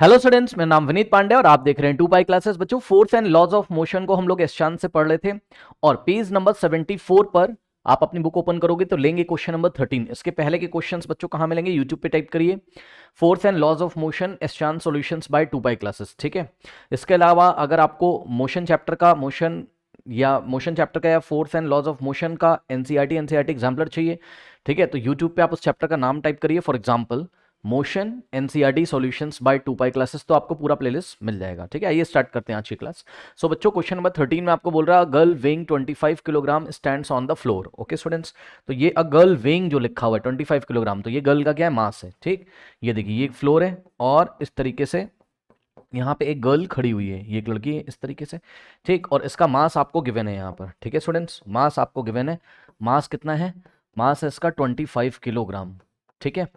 Hello students, मेरा नाम विनीत पांडे और आप देख रहे हैं 2 पाई क्लासेस। बच्चों, force and laws of motion को हम लोग इस चांद से पढ़ रहे थे और पेज नंबर 74 पर आप अपनी बुक ओपन करोगे तो लेंगे क्वेश्चन नंबर 13। इसके पहले के क्वेश्चंस बच्चों कहाँ मिलेंगे? यूट्यूब पे टाइप करिए force and laws of motion S Chand solutions by 2 pi classes. ठीक है। इसके अलावा अगर आपको मोशन चैप्टर का या force and laws of motion का एनसीईआरटी एग्जाम्पलर चाहिए, ठीक है, तो यूट्यूब पे आप उस चैप्टर का नाम टाइप करिए, for example motion NCERT solutions by 2 pi classes, तो आपको पूरा प्लेलिस्ट मिल जाएगा। ठीक है, आइए स्टार्ट करते हैं आज की क्लास। सो बच्चों, क्वेश्चन नंबर 13 में आपको बोल रहा है girl weighing 25 kilogram stands on the floor. Okay students, तो ये अ गर्ल वेइंग जो लिखा हुआ है 25 किलोग्राम, तो ये गर्ल का क्या है? मास है। ठीक, ये देखिए ये एक फ्लोर है और इस तरीके से यहाँ पे एक गर्ल खड़ी हुई है, ये एक लड़की है इस तरीके से। ठीक, और इसका मास आपको गिवन है यहाँ पर। ठीक है स्टूडेंट्स, मास आपको गिवन है। मास कितना है? मास है इसका 25 किलोग्राम। ठीक है,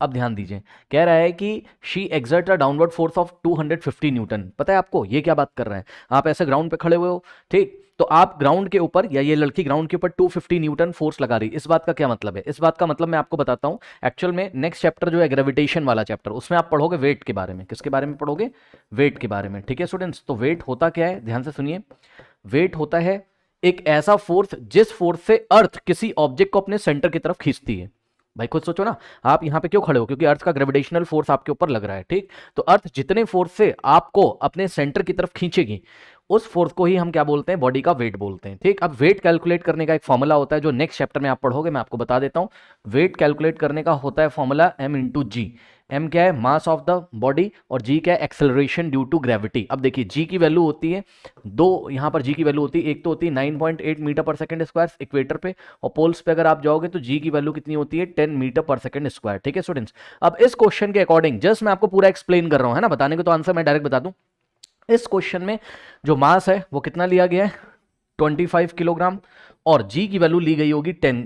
अब ध्यान दीजिए, कह रहा है कि she exert a downward force of 250 Newton. पता है आपको ये क्या बात कर रहा है? आप ऐसे ग्राउंड पे खड़े हुए हो, ठीक, तो आप ग्राउंड के ऊपर या ये लड़की ग्राउंड के ऊपर 250 न्यूटन फोर्स लगा रही है। इस बात का क्या मतलब है? इस बात का मतलब मैं आपको बताता हूं। एक्चुअल में नेक्स्ट चैप्टर जो है ग्रेविटेशन वाला चैप्टर, उसमें आप पढ़ोगे वेट के बारे में। किसके बारे में पढ़ोगे? वेट के बारे में। ठीक है स्टूडेंट्स, तो वेट होता क्या है, ध्यान से सुनिए। वेट होता है एक ऐसा फोर्स जिस फोर्स से अर्थ किसी ऑब्जेक्ट को अपने सेंटर की तरफ खींचती है। भाई खुद सोचो ना, आप यहां पे क्यों खड़े हो? क्योंकि अर्थ का ग्रेविटेशनल फोर्स आपके ऊपर लग रहा है। ठीक, तो अर्थ जितने फोर्स से आपको अपने सेंटर की तरफ खींचेगी, उस फोर्स को ही हम क्या बोलते हैं? बॉडी का वेट बोलते हैं। ठीक, अब वेट कैलकुलेट करने का एक फॉर्मूला होता है जो नेक्स्ट चैप्टर में आप पढ़ोगे, मैं आपको बता देता हूं। वेट कैलकुलेट करने का होता है फॉर्मूला m × g। m क्या है? मास ऑफ द बॉडी, और g क्या है? Acceleration due to gravity. अब देखिए g की वैल्यू होती है दो, यहां पर g की वैल्यू होती है, एक तो होती है 9.8 मीटर पर सेकंड स्क्वायर इक्वेटर पे, और पोल्स पे अगर आप जाओगे तो g की वैल्यू कितनी होती है? 10 मीटर पर सेकंड स्क्वायर। ठीक है स्टूडेंट्स, अब इस क्वेश्चन के अकॉर्डिंग जस्ट मैं आपको पूरा एक्सप्लेन कर रहा हूं, है ना, बताने को तो आंसर मैं डायरेक्ट बता दूं। इस क्वेश्चन में जो मास है वो कितना लिया गया है? 25 किलोग्राम, और जी की वैल्यू ली गई होगी 10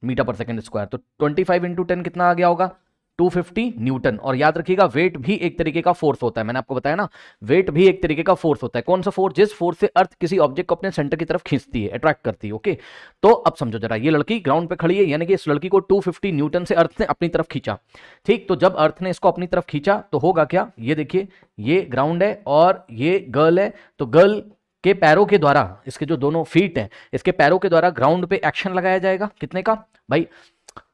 मीटर पर सेकंड स्क्वायर। तो 25 इंटू 10 कितना आ गया होगा? 250 न्यूटन। और याद रखिएगा, वेट भी एक तरीके का फोर्स होता है, मैंने आपको बताया ना, वेट भी एक तरीके का फोर्स होता है। कौन सा फोर्स? जिस फोर्स से अर्थ किसी ऑब्जेक्ट को अपने सेंटर की तरफ खींचती है, अट्रैक्ट करती है। ओके, तो अब समझो जरा, ये लड़की ग्राउंड पे खड़ी है, यानी कि इस लड़की को 250 न्यूटन से अर्थ ने अपनी तरफ खींचा। ठीक, तो जब अर्थ ने इसको अपनी तरफ खींचा तो होगा क्या? ये देखिए, ये ग्राउंड है और ये गर्ल है, तो गर्ल के पैरों के द्वारा, इसके जो दोनों फीट हैं, इसके पैरों के द्वारा ग्राउंड पे एक्शन लगाया जाएगा। कितने का? भाई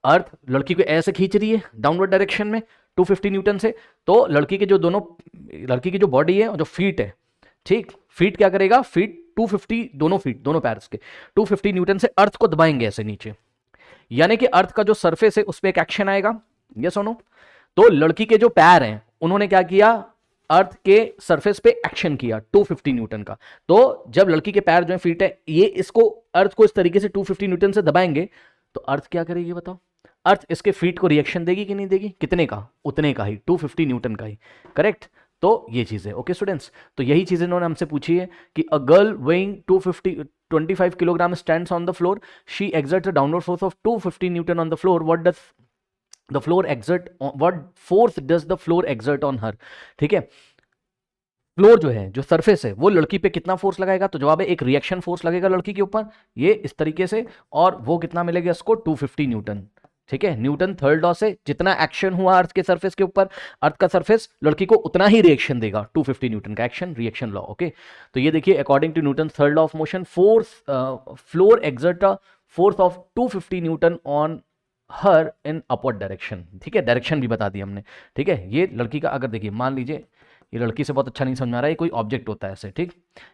अर्थ लड़की को ऐसे खींच रही है डाउनवर्ड डायरेक्शन में 250 न्यूटन से, तो लड़की के जो दोनों, लड़की की जो बॉडी है और जो फीट है, ठीक, फीट क्या करेगा? फीट 250, दोनों फीट, दोनों पैर के 250 न्यूटन से अर्थ को दबाएंगे ऐसे नीचे, यानी कि अर्थ का जो सरफेस है उस पर एक एक्शन आएगा। ये सुनो, तो लड़की के जो पैर हैं उन्होंने क्या किया? अर्थ के सरफेस पे एक्शन किया 250 न्यूटन का। तो जब लड़की के पैर जो है, फीट है, ये इसको, अर्थ को इस तरीके से 250 न्यूटन से दबाएंगे, तो अर्थ क्या करेगी बताओ? अर्थ इसके फीट को रिएक्शन देगी कि नहीं देगी? कितने का? उतने का ही, 250 न्यूटन का ही। करेक्ट, तो ये चीज है। ओके स्टूडेंट्स, तो यही चीज इन्होंने हमसे पूछी है कि a girl weighing 25 kilogram stands on the floor, she exerts a downward force of 250 newton on the floor, what does the floor exert, what force does the floor exert on her. ठीक है, floor जो है, जो surface है, वो लड़की पे कितना फोर्स लगाएगा? तो जवाब है एक रिएक्शन फोर्स लगेगा लड़की के ऊपर, ये इस तरीके से, और वो कितना मिलेगा इसको? 250 न्यूटन। ठीक है, न्यूटन थर्ड लॉ से जितना एक्शन हुआ अर्थ के सरफेस के ऊपर, अर्थ का सरफेस लड़की को उतना ही रिएक्शन देगा, 250 न्यूटन का एक्शन रिएक्शन लॉ। ओके, तो ये देखिए, according to Newton third law of motion, force floor exert a force of 250 newton on her in upward direction. ठीक है, डायरेक्शन भी बता दी हमने। ठीक है, ये लड़की का, अगर देखिए मान लीजिए ये लड़की से बहुत अच्छा नहीं समझ में आ रहा है, ये कोई ऑब्जेक्ट होता है ऐसे, ठीक,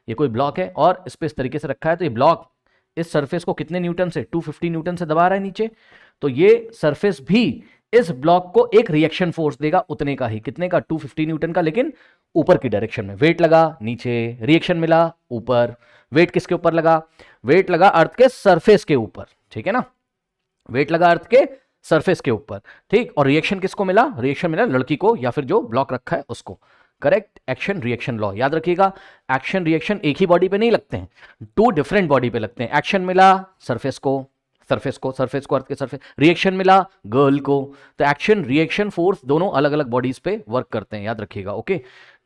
ये कोई ब्लॉक है और इस पे इस तरीके से रखा है, तो ये ब्लॉक इस सरफेस को कितने न्यूटन से? 250 न्यूटन से दबा रहा है नीचे, तो ये सरफेस भी इस ब्लॉक को एक रिएक्शन फोर्स देगा उतने का ही। कितने का? 250 न्यूटन का, लेकिन ऊपर की डायरेक्शन में। वेट लगा नीचे, रिएक्शन मिला ऊपर। वेट किसके ऊपर लगा? वेट लगा अर्थ के सरफेस के ऊपर। ठीक है ना, वेट लगा अर्थ के सरफेस के ऊपर, ठीक, और रिएक्शन किसको मिला? रिएक्शन मिला लड़की को, या फिर जो ब्लॉक रखा है उसको। करेक्ट, एक्शन रिएक्शन लॉ याद रखिएगा। एक्शन रिएक्शन एक ही बॉडी पे नहीं लगते हैं, 2 डिफरेंट बॉडी पे लगते हैं। एक्शन मिला सरफेस को, सरफेस को अर्थ के सरफेस, रिएक्शन मिला गर्ल को, तो एक्शन रिएक्शन फोर्स दोनों अलग अलग बॉडीज पे वर्क करते हैं, याद रखिएगा। ओके,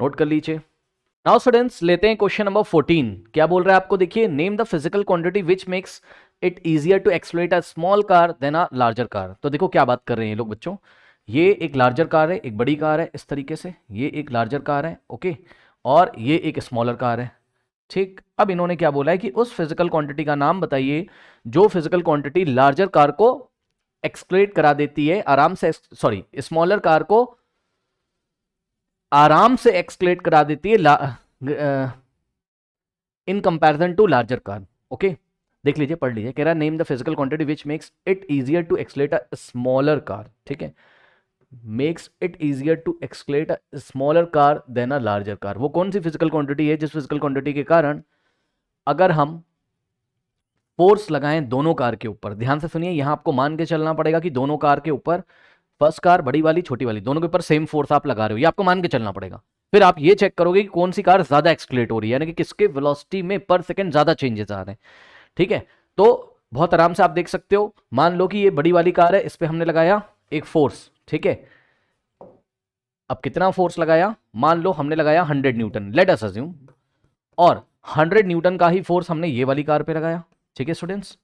नोट कर लीजिए। नाउ स्टूडेंट्स, लेते हैं क्वेश्चन नंबर 14। क्या बोल रहा है आपको? देखिए, name the physical quantity which makes it easier to exploit a small car than a larger car. तो देखो क्या बात कर रहे हैं ये लोग बच्चों, ये एक लार्जर कार है, एक बड़ी कार है, इस तरीके से ये एक लार्जर कार है, ओके, और ये एक स्मॉलर कार है, ठीक। अब इन्होंने क्या बोला है कि उस फिजिकल क्वांटिटी का नाम बताइए जो फिजिकल क्वांटिटी लार्जर कार को एक्सक्लेट करा देती है, आराम से, सॉरी, स्मॉलर कार को आराम से एक्सक्लेट करा देती है in comparison to larger car, okay. देख लीजिए, पढ़ लीजिए, कह रहा है name the physical quantity which makes it easier to accelerate a smaller car, ठीक है, makes it easier to accelerate a smaller car than a larger car. वो कौन सी फिजिकल क्वांटिटी है जिस फिजिकल क्वांटिटी के कारण अगर हम फोर्स लगाएं दोनों कार के ऊपर, ध्यान से सुनिए, यहां आपको मान के चलना पड़ेगा कि दोनों कार के ऊपर, फर्स्ट कार बड़ी वाली छोटी वाली दोनों के ऊपर सेम फोर्स आप लगा रहे हो, ये आपको मान के चलना पड़ेगा। फिर आप ये चेक करोगे कि कौन सी कार ज्यादा एक्सक्लेट हो रही है, यानी कि किसके वेलोसिटी में पर सेकंड ज्यादा चेंजेस आ रहे हैं, ठीक है। तो बहुत आराम से आप देख सकते हो, मान लो कि ये बड़ी वाली कार है, इस पर हमने लगाया एक फोर्स, ठीक है। अब कितना फोर्स लगाया, मान लो हमने लगाया 100 न्यूटन, लेट अस अज्यूम, और 100 न्यूटन का ही फोर्स हमने ये वाली कार पे लगाया, ठीक है स्टूडेंट्स।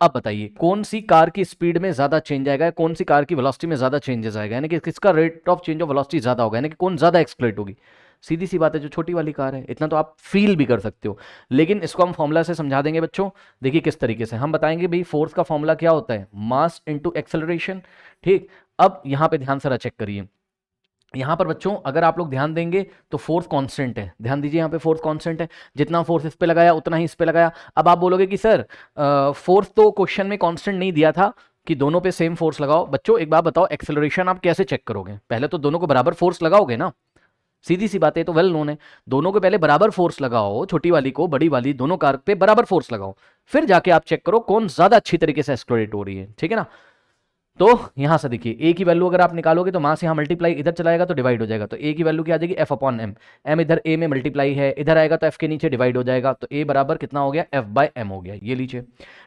अब बताइए कौन सी कार की स्पीड में ज्यादा चेंज आएगा, कौन सी कार की वेलोसिटी में ज्यादा चेंजेस आएगा, यानी कि किसका rate of change of velocity ज्यादा होगा, यानी कि कौन ज्यादा एक्सक्लेट होगी। सीधी सी बात है, जो छोटी वाली कार है, इतना तो आप फील भी कर सकते हो, लेकिन इसको हम फॉर्मूला से समझा देंगे बच्चों। देखिए किस तरीके से हम बताएंगे, भाई फोर्स का फॉर्मूला क्या होता है, मास इनटू एक्सेलरेशन, ठीक। अब यहां पे ध्यान से चेक करिए, यहां पर बच्चों अगर आप लोग ध्यान देंगे तो फोर्स कांस्टेंट है, ध्यान दीजिए, यहां पे फोर्स कांस्टेंट है, जितना फोर्स इस पे लगाया उतना ही इस पे लगाया। अब आप बोलोगे कि सर फोर्स तो क्वेश्चन में कांस्टेंट नहीं दिया था कि दोनों पे सेम फोर्स लगाओ। बच्चों एक बात बताओ, एक्सेलरेशन आप कैसे चेक करोगे, पहले तो दोनों को बराबर फोर्स लगाओगे ना, सीधी सी बात है, तो वेल नोन है, दोनों को पहले बराबर फोर्स लगाओ, छोटी वाली को बड़ी वाली दोनों कार पे बराबर फोर्स लगाओ, फिर जाके आप चेक करो कौन ज्यादा अच्छी तरीके से एक्सप्लोरेट हो रही है, ठीक है ना। तो यहां से देखिए ए की वैल्यू अगर आप निकालोगे तो मास यहां मल्टीप्लाई इधर चलाएगा तो डिवाइड हो जाएगा, तो ए की वैल्यू क्या आ जाएगी, एफ अपॉन एम, एम इधर ए में मल्टीप्लाई है, इधर आएगा तो एफ के नीचे डिवाइड हो जाएगा, तो ए बराबर कितना हो गया, एफ बाय एम हो गया, ये लीजिए,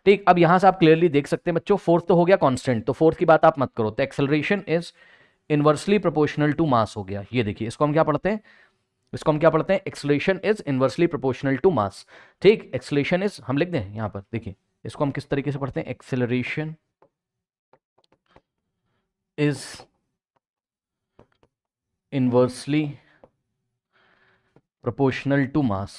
ठीक। अब यहां से आप क्लियरली देख सकते हैं बच्चों, फोर्स तो हो गया कांस्टेंट, तो फोर्स की बात आप मत करो, तो acceleration is inversely proportional to mass हो गया, ये देखिए, इसको हम क्या पढ़ते हैं, इसको हम क्या पढ़ते हैं, acceleration is inversely proportional to mass, ठीक। एक्सेलरेशन इज, हम लिख दें यहां पर, देखिए इसको हम किस तरीके से पढ़ते हैं, acceleration is inversely proportional to mass,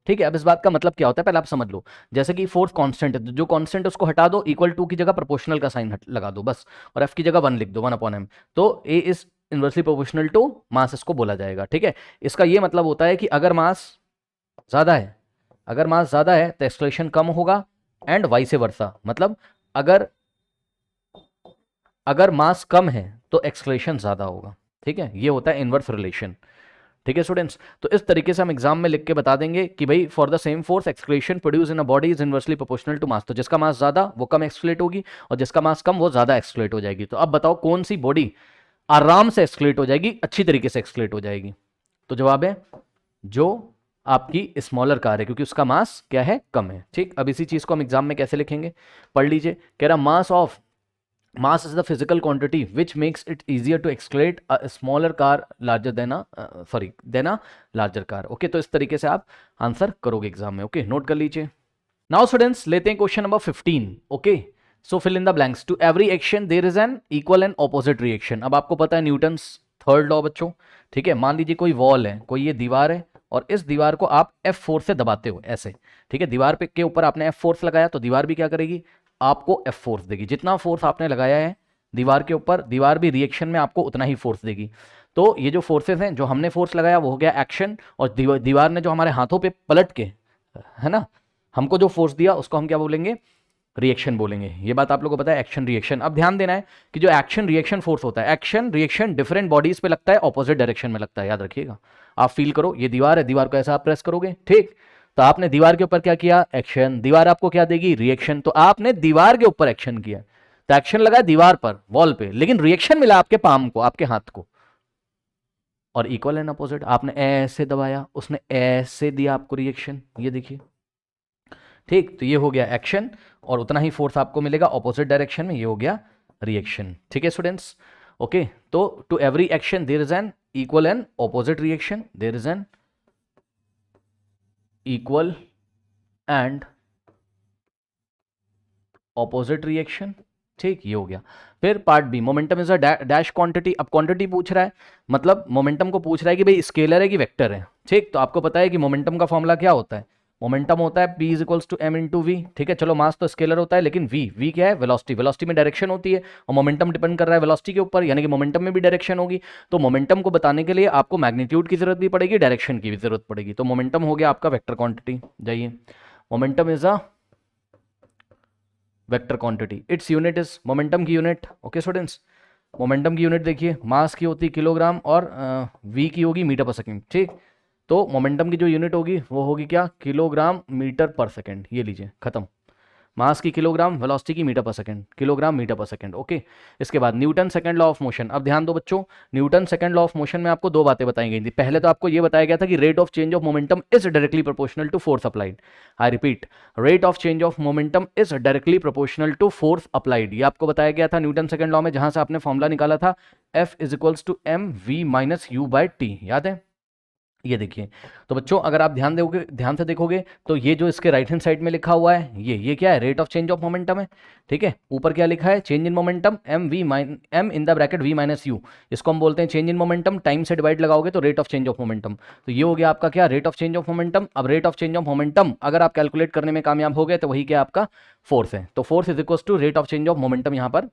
ठीक है। अब इस बात का मतलब क्या होता है पहले आप समझ लो, जैसे कि फोर्स कांस्टेंट है, तो जो कांस्टेंट है उसको हटा दो, इक्वल टू की जगह प्रोपोर्शनल का साइन लगा दो बस, और एफ की जगह 1 लिख दो, 1 अपॉन एम, तो A is inversely proportional to mass, इसको बोला जाएगा, ठीक है। इसका ये मतलब होता है कि अगर मास ज्यादा है, अगर मास ज्यादा है तो एक्सेलरेशन कम होगा, एंड वाइस वर्सा, मतलब अगर अगर मास कम है तो एक्सेलरेशन ज्यादा होगा, ठीक है, ये होता है इनवर्स रिलेशन, ठीक है स्टूडेंट्स। तो इस तरीके से हम एग्जाम में लिख के बता देंगे कि भाई for the same force acceleration produce in a body is inversely proportional to mass, तो जिसका मास ज्यादा वो कम एक्सेलरेट होगी, और जिसका मास कम वो ज्यादा एक्सेलरेट हो जाएगी। तो अब बताओ कौन सी बॉडी आराम से एक्सेलरेट हो जाएगी, अच्छी तरीके से एक्सेलरेट हो जाएगी, तो जवाब है जो आपकी स्मॉलर कार है, क्योंकि उसका मास क्या है, कम है, ठीक। अब इसी चीज को हम एग्जाम में कैसे लिखेंगे, पढ़ लीजिए, कह रहा mass is the physical quantity which makes it easier to excavate a smaller car larger than a larger car, okay. तो इस तरीके से आप आंसर करोगे एग्जाम में, ओके, नोट कर लीजिए। नाउ स्टूडेंट्स लेते हैं question number 15, okay. So fill in the blanks, to every action there is an equal and opposite reaction. अब आपको पता है न्यूटन्स थर्ड लॉ बच्चों, ठीक है। मान लीजिए कोई वॉल है, कोई ये दीवार है, और इस दीवार को आप F4 से दबाते हो ऐसे, ठीक है, दीवार पे के ऊपर आपने F4 लगाया तो दीवार भी क्या करेगी, आपको F फोर्स देगी, जितना फोर्स आपने लगाया है दीवार के ऊपर, दीवार भी रिएक्शन में आपको उतना ही फोर्स देगी। तो ये जो फोर्सेस हैं, जो हमने फोर्स लगाया वो हो गया एक्शन, और दीवार ने जो हमारे हाथों पे पलट के, है ना, हमको जो फोर्स दिया उसको हम क्या बोलेंगे, रिएक्शन बोलेंगे। ये बात आप लोगों को पता है, एक्शन रिएक्शन। अब ध्यान देना है कि जो एक्शन रिएक्शन फोर्स होता है, एक्शन रिएक्शन डिफरेंट बॉडीज पे लगता है, ऑपोजिट डायरेक्शन में लगता है, याद रखिएगा। आप फील करो, ये दीवार है, दीवार को ऐसा आप प्रेस करोगे, ठीक, तो आपने दीवार के ऊपर क्या किया, एक्शन, दीवार आपको क्या देगी, रिएक्शन, तो आपने दीवार के ऊपर एक्शन किया, तो एक्शन लगा दीवार पर, वॉल पे, लेकिन रिएक्शन मिला आपके पाम को, आपके हाथ को। और इक्वल एंड अपोजिट, आपने ऐसे दबाया, उसने ऐसे दिया आपको रिएक्शन, ये देखिए, ठीक। तो ये हो गया एक्शन, और उतना ही फोर्स आपको मिलेगा ऑपोजिट डायरेक्शन में, ये हो गया रिएक्शन, ठीक है स्टूडेंट्स, ओके। तो to every action there is an equal and opposite reaction, there is an equal and opposite reaction. ठीक, ये हो गया। फिर part B, momentum is a dash quantity. अब क्वांटिटी पूछ रहा है, मतलब मोमेंटम को पूछ रहा है कि भाई स्केलर है कि वेक्टर है। ठीक, तो आपको पता है कि मोमेंटम का फॉर्मूला क्या होता है, मोमेंटम होता है p is equals to m into v. ठीक है, चलो मास तो स्केलर होता है, लेकिन v क्या है, वेलोसिटी। वेलोसिटी में डायरेक्शन होती है और मोमेंटम डिपेंड कर रहा है वेलोसिटी के ऊपर, यानी कि मोमेंटम में भी डायरेक्शन होगी। तो मोमेंटम को बताने के लिए आपको मैग्नीट्यूड की जरूरत भी पड़ेगी, डायरेक्शन की भी जरूरत पड़ेगी। तो मोमेंटम हो गया आपका वेक्टर क्वांटिटी। जाइए, momentum is a vector quantity, its unit is, momentum की यूनिट। ओके स्टूडेंट्स, मोमेंटम की यूनिट देखिए, मास की होती है किलोग्राम और वी की होगी मीटर पर सेकंड। ठीक, तो मोमेंटम की जो यूनिट होगी वो होगी क्या, किलोग्राम मीटर पर सेकंड। ये लीजिए, खत्म। मास की किलोग्राम, वेलोसिटी की मीटर पर सेकंड, किलोग्राम मीटर पर सेकंड। ओके, इसके बाद Newton second law of motion. अब ध्यान दो बच्चों, Newton second law of motion में आपको दो बातें बताई गई थी। पहले तो आपको यह बताया गया था कि rate of change of momentum is directly proportional to force applied. I repeat, rate of change of momentum is directly proportional to force applied. ये आपको बताया गया था न्यूटन सेकंड लॉ में, जहां से आपने फॉर्मूला निकाला था F is equals to m v minus u by t. याद है? ये देखिए, तो बच्चों अगर आप ध्यान से देखोगे तो ये जो इसके राइट हैंड साइड में लिखा हुआ है, ये क्या है, rate of change of momentum है। ठीक है, ऊपर क्या लिखा है, change in momentum M in the bracket V minus U. इसको हम बोलते हैं चेंज इन मोमेंटम, टाइम से डिवाइड लगाओगे तो rate of change of momentum. तो ये हो गया आपका क्या, rate of change of momentum. अब rate of change of momentum अगर आप कैलकुलेट करने में कामयाब हो गए तो वही क्या आपका फोर्स है। तो force is equal to rate of change of momentum यहाँ पर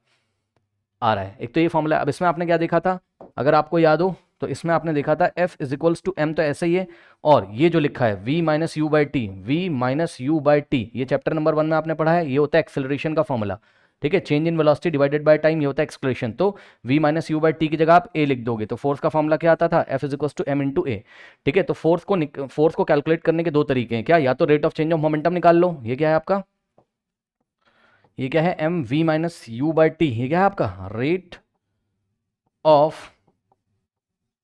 आ रहा है। एक तो ये फॉर्मूला। अब इसमें आपने क्या देखा था, अगर आपको याद हो तो इसमें आपने देखा था F is equals to m, तो ऐसे ही है। और ये जो लिखा है V minus u by t, v minus u by t, ये चैप्टर नंबर 1 में आपने पढ़ा है। ये होता है एक्सेलरेशन का फॉर्मूला। ठीक है, change in velocity divided by time, ये होता है एक्सेलरेशन। तो V minus u by T की जगह आप A लिख दोगे तो फोर्स का फॉर्मूला क्या आता था, F is equals to M into A. ठीक है, तो फोर्स को कैलकुलेट करने के दो तरीके हैं क्या, या तो rate of change of momentum निकाल लो, ये क्या है आपका, ये क्या है, m v minus u by t. ये क्या है आपका, rate of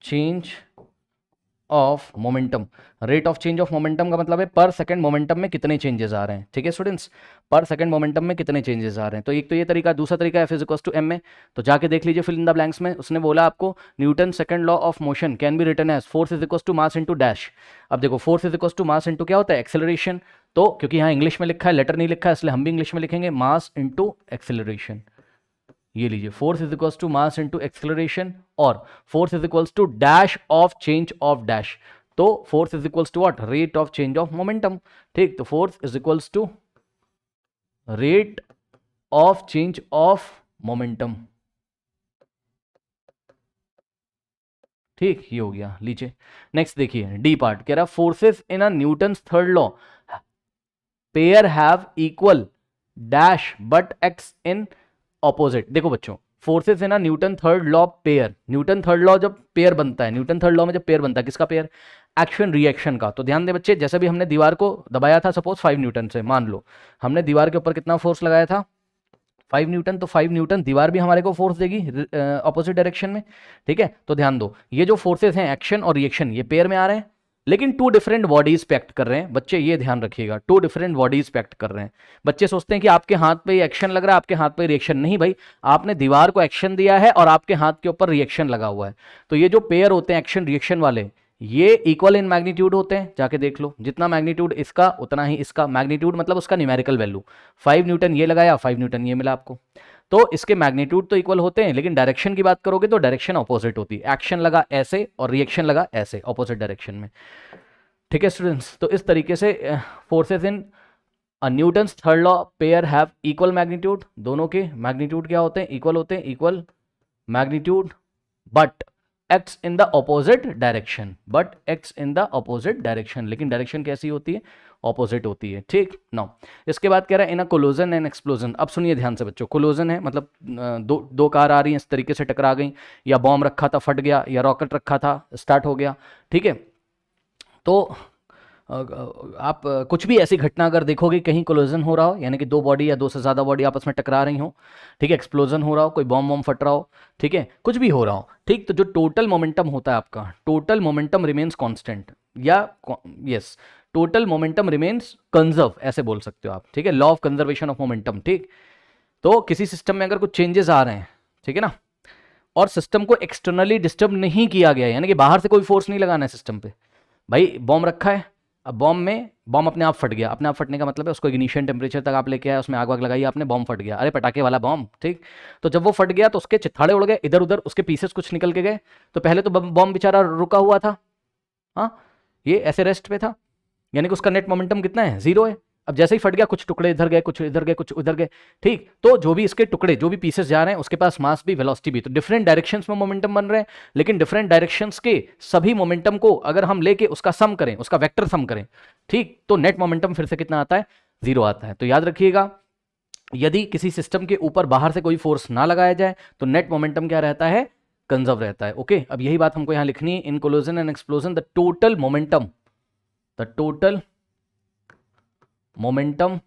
change of momentum. Rate of change of momentum का मतलब है पर सेकंड मोमेंटम में कितने चेंजेस आ रहे हैं। ठीक है स्टूडेंट्स, पर सेकंड मोमेंटम में कितने चेंजेस आ रहे हैं। तो एक तो ये तरीका, दूसरा तरीका f is equal to m में। तो जाके देख लीजिए फिल इन द ब्लैंक्स में, उसने बोला आपको Newton second law of motion can be written as force is equal to mass into dash. अब देखो, force is equal to mass into क्या होता है, एक्सेलरेशन। तो क्योंकि यहाँ इंग्लिश में लिखा है, लेटर नहीं लिखा है, इसलिए हम भी इंग्लिश में लिखेंगे मास इंटू एक्सेलरेशन। ये लीजिए, force is equals to mass into acceleration, और force is equals to dash of change of dash. तो force is equals to what, rate of change of momentum. ठीक, तो force is equals to rate of change of momentum. ठीक, ये हो गया। लीजिए next देखिए, डी पार्ट कह रहा forces in a Newton's third law pair have equal dash but acts in opposite. देखो बच्चों, फोर्सेस है ना Newton third law pair, Newton third law जब पेयर बनता है, न्यूटन थर्ड लॉ में जब पेयर बनता है, किसका पेयर, एक्शन रिएक्शन का। तो ध्यान दे बच्चे, जैसे भी हमने दीवार को दबाया था सपोज 5 न्यूटन से, मान लो हमने दीवार के ऊपर कितना फोर्स लगाया था, 5 न्यूटन। तो 5 न्यूटन दीवार भी हमारे को फोर्स देगी ऑपोजिट डायरेक्शन में। ठीक है, तो ध्यान दो, ये जो फोर्सेस हैं एक्शन और रिएक्शन, ये पेयर में आ रहे हैं, लेकिन टू डिफरेंट बॉडीज पे एक्ट कर रहे हैं। बच्चे ये ध्यान रखिएगा, टू डिफरेंट बॉडीज पे एक्ट कर रहे हैं। बच्चे सोचते हैं कि आपके हाथ पे एक्शन लग रहा है, आपके हाथ पे रिएक्शन। नहीं भाई, आपने दीवार को एक्शन दिया है और आपके हाथ के ऊपर रिएक्शन लगा हुआ है। तो ये जो पेयर होते हैं एक्शन रिएक्शन वाले, ये इक्वल इन मैग्नीट्यूड होते हैं। जाके देख लो, जितना मैग्नीट्यूड इसका उतना ही इसका, मैग्नीट्यूड मतलब उसका न्यूमेरिकल वैल्यू। 5 न्यूटन ये लगाया, 5 न्यूटन ये मिला आपको। तो इसके मैग्नीट्यूड तो इक्वल होते हैं, लेकिन डायरेक्शन की बात करोगे तो डायरेक्शन ऑपोजिट होती है। एक्शन लगा ऐसे और रिएक्शन लगा ऐसे, ऑपोजिट डायरेक्शन में। ठीक है स्टूडेंट्स, तो इस तरीके से forces in Newton's third law pair have equal magnitude. दोनों के मैग्नीट्यूड क्या होते हैं, इक्वल होते हैं, equal magnitude, but acts in the opposite direction, but acts in the opposite direction. लेकिन डायरेक्शन कैसी होती है, ऑपोजिट होती है। ठीक, नाउ इसके बाद कह रहा है इन अ कोलोजन एंड एक्सप्लोजन। अब सुनिए ध्यान से बच्चों, कोलोजन है मतलब दो कार आ रही हैं, इस तरीके से टकरा गई, या बॉम्ब रखा था फट गया, या रॉकेट रखा था स्टार्ट हो गया। ठीक है, तो आप कुछ भी ऐसी घटना अगर देखोगे, कहीं कोलिजन हो रहा हो, यानी कि दो बॉडी या दो से ज़्यादा बॉडी आपस में टकरा रही हो, ठीक है, एक्सप्लोजन हो रहा हो, कोई बॉम्ब फट रहा हो, ठीक है, कुछ भी हो रहा हो, ठीक, तो जो टोटल मोमेंटम होता है आपका, टोटल मोमेंटम रिमेन्स कांस्टेंट, या yes, total momentum remains conserve, ऐसे बोल सकते हो आप। ठीक है, law of conservation of momentum. ठीक, तो किसी सिस्टम में अगर कुछ चेंजेस आ रहे हैं, ठीक है ना, और सिस्टम को एक्सटर्नली डिस्टर्ब नहीं किया गया, यानी कि बाहर से कोई फोर्स नहीं लगाना है सिस्टम पे। भाई बॉम्ब रखा है, अब बॉम्ब अपने आप फट गया, अपने आप फटने का मतलब है उसको इग्निशन टेम्परेचर तक आप लेके आए, उसमें आग वाग लगाई आपने, बॉम्ब फट गया, अरे पटाखे वाला बॉम्ब, ठीक। तो जब वो फट गया तो उसके चित्थाड़े उड़ गए इधर उधर, उसके पीसेस कुछ निकल के गए। तो पहले तो बॉम्ब बेचारा रुका हुआ था, हाँ, ये ऐसे रेस्ट पे था, यानी कि उसका नेट मोमेंटम कितना है, 0 है। अब जैसे ही फट गया, कुछ टुकड़े इधर गए, कुछ इधर गए, कुछ उधर गए, ठीक। तो जो भी इसके टुकड़े, जो भी पीसेस जा रहे हैं, उसके पास मास भी वेलोसिटी भी, तो डिफरेंट डायरेक्शंस में मोमेंटम बन रहे हैं, लेकिन डिफरेंट डायरेक्शंस के सभी मोमेंटम को अगर हम लेके उसका सम करें, उसका वेक्टर सम करें, ठीक, तो नेट मोमेंटम फिर से कितना आता है, 0 आता है। तो याद रखिएगा, यदि किसी सिस्टम के ऊपर बाहर से कोई फोर्स ना लगाया जाए तो नेट मोमेंटम क्या रहता है, कंजर्व रहता है। ओके, अब यही बात हमको यहां लिखनी है, in collision and explosion the total momentum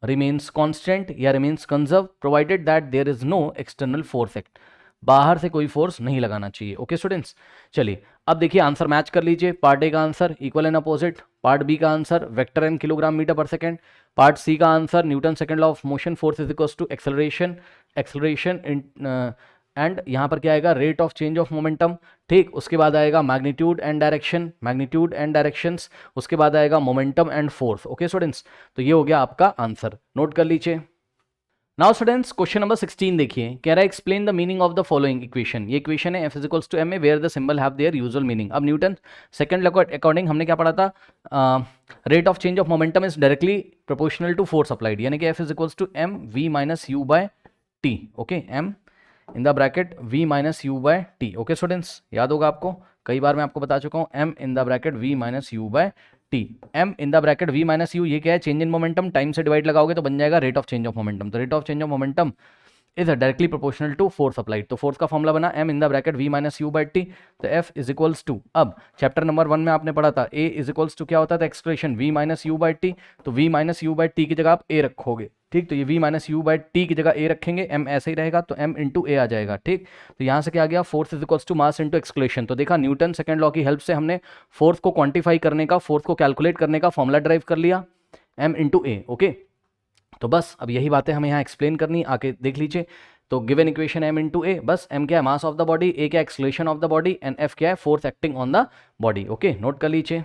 remains constant या remains conserved provided that there is no external force act, बाहर से कोई फोर्स नहीं लगाना चाहिए। ओके स्टूडेंट्स, चलिए अब देखिए आंसर मैच कर लीजिए। पार्ट ए का answer equal and opposite, part B का answer vector and kilogram metre पर सेकंड, पार्ट सी का answer Newton second law of motion, force is equal to acceleration and यहाँ पर क्या आएगा, rate of change of momentum, ठीक। उसके बाद आएगा मैग्नीट्यूड एंड डायरेक्शंस, उसके बाद आएगा momentum and force. Okay students, तो ये हो गया आपका आंसर, नोट कर लीजिए। नाउ स्टूडेंट्स क्वेश्चन नंबर 16 देखिए, कह रहा है explain the meaning of the following equation. ये इक्वेशन है F is equals to m where the symbol have their usual meaning. अब न्यूटन सेकंड लॉ के अकॉर्डिंग हमने क्या पढ़ा था, rate of change of momentum is directly proportional to force applied, यानी कि F is equals to m v minus u by t। Okay, m in the bracket v minus u by t। Okay students, याद होगा आपको, कई बार मैं आपको बता चुका हूँ, m in the bracket v minus u by t। m in the bracket v minus u, ये क्या है, चेंज इन मोमेंटम, टाइम से डिवाइड लगाओगे तो बन जाएगा rate of change of momentum. तो rate of change of momentum is directly proportional to force applied. तो फोर्स का फॉर्मुला बना m in the bracket v minus u by t, तो f इज इक्वल्स टू, अब चैप्टर नंबर 1 में आपने पढ़ा था a इज इक्वल्स टू क्या होता था, expression v minus u by t, तो v minus u by t की जगह आप a रखोगे, ठीक। तो ये v minus u by t की जगह a रखेंगे, m ऐसे ही रहेगा तो m इंटू a आ जाएगा, ठीक। तो यहाँ से क्या आ गया, force is equals to mass into acceleration. तो देखा, न्यूटन सेकंड लॉ की हेल्प से हमने फोर्स को क्वांटिफाई करने का, फोर्स को कैलकुलेट करने का फॉर्मुला ड्राइव कर लिया, m इंटू a। ओके, तो बस अब यही बातें हमें यहाँ एक्सप्लेन करनी, आके देख लीजिए। तो गिवन इक्वेशन m इंटू ए, बस m क्या है, mass of the body, a क्या है, acceleration of the body, and f क्या है, force acting on the body. Okay, note कर लीजिए।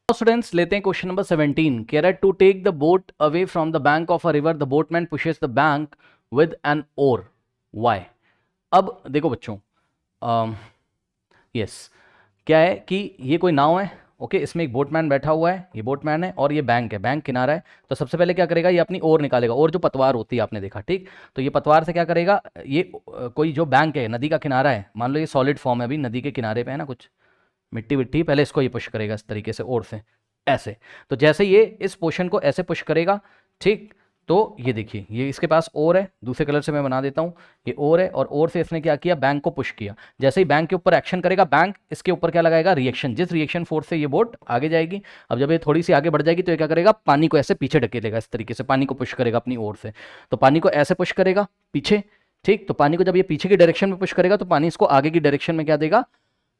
स्टूडेंट्स लेते हैं क्वेश्चन नंबर 17, कह रहा है to take the boat away from the bank of a river the boatman pushes the bank with an oar, why. अब देखो बच्चों, यस, क्या है कि ये कोई नाव है, ओके, इसमें एक बोटमैन बैठा हुआ है, ये बोटमैन है और ये बैंक है, बैंक किनारा है। तो सबसे पहले क्या करेगा, ये अपनी ओर निकालेगा, और जो पतवार होती है आपने देखा, ठीक। तो ये पतवार से क्या करेगा, ये कोई जो बैंक है, नदी का किनारा है, मान लो ये सॉलिड फॉर्म है, अभी नदी के किनारे पे है ना कुछ मिट्टी विट्टी, पहले इसको ये पुश करेगा इस तरीके से ओर से, ऐसे। तो जैसे ये इस पोर्शन को ऐसे पुश करेगा, ठीक, तो ये देखिए, ये इसके पास ओर है, दूसरे कलर से मैं बना देता हूँ, ये ओर है, और ओर से इसने क्या किया, बैंक को पुश किया। जैसे ही बैंक के ऊपर एक्शन करेगा, बैंक इसके ऊपर क्या लगाएगा, रिएक्शन, जिस रिएक्शन फोर्स से ये बोट आगे जाएगी। अब जब ये थोड़ी सी आगे बढ़ जाएगी तो ये क्या करेगा, पानी को ऐसे पीछे ढकेलेगा, इस तरीके से पानी को पुश करेगा अपनी ओर से। तो पानी को ऐसे पुश करेगा पीछे, ठीक। तो पानी को जब ये पीछे की डायरेक्शन में पुश करेगा तो पानी इसको आगे की डायरेक्शन में क्या देगा,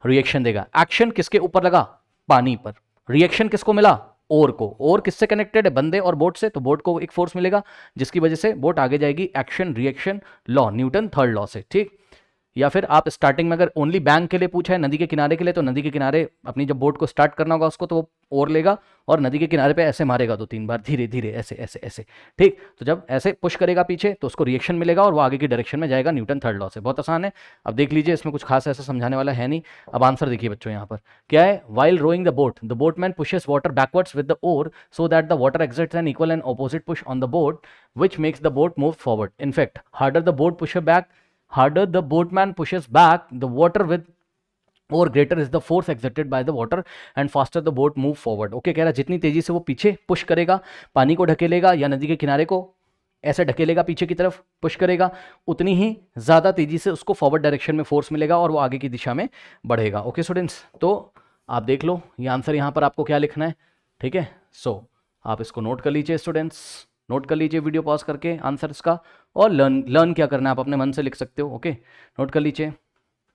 रिएक्शन देगा। एक्शन किसके ऊपर लगा, पानी पर, रिएक्शन किसको मिला, ओर को। ओर किससे कनेक्टेड है, बंदे और बोट से, तो बोट को एक फोर्स मिलेगा जिसकी वजह से बोट आगे जाएगी, action reaction law, Newton third law से, ठीक। या फिर आप स्टार्टिंग में अगर ओनली बैंक के लिए पूछा है, नदी के किनारे के लिए, तो नदी के किनारे अपनी जब बोट को स्टार्ट करना होगा उसको, तो वो ओर लेगा और नदी के किनारे पे ऐसे मारेगा 2-3 बार, धीरे धीरे ऐसे ऐसे ऐसे, ठीक। तो जब ऐसे पुश करेगा पीछे तो उसको रिएक्शन मिलेगा और वो आगे की डायरेक्शन में जाएगा, न्यूटन थर्ड लॉ से। बहुत आसान है, अब देख लीजिए, इसमें कुछ खास ऐसा समझाने वाला है नहीं। अब आंसर देखिए बच्चों, यहाँ पर क्या है, while rowing the boat the boatman pushes water backwards with the oar so that the water exerts an equal and opposite push on the boat which makes the boat move forward. In fact harder the boat push back, harder the boatman pushes back the water with or greater is the force exerted by the water and faster the boat move forward। Okay, कह रहा है जितनी तेजी से वो पीछे push करेगा, पानी को ढकेलेगा या नदी के किनारे को ऐसे ढकेलेगा, पीछे की तरफ पुश करेगा, उतनी ही ज़्यादा तेजी से उसको फॉरवर्ड डायरेक्शन में फोर्स मिलेगा और वो आगे की दिशा में बढ़ेगा। ओके स्टूडेंट्स, तो आप देख लो ये आंसर यहाँ पर आपको क्या लिखना है, ठीक है। सो आप इसको नोट कर लीजिए स्टूडेंट्स, नोट कर लीजिए वीडियो पॉज करके आंसर्स का, और लर्न क्या करना है आप अपने मन से लिख सकते हो। ओके, नोट कर लीजिए।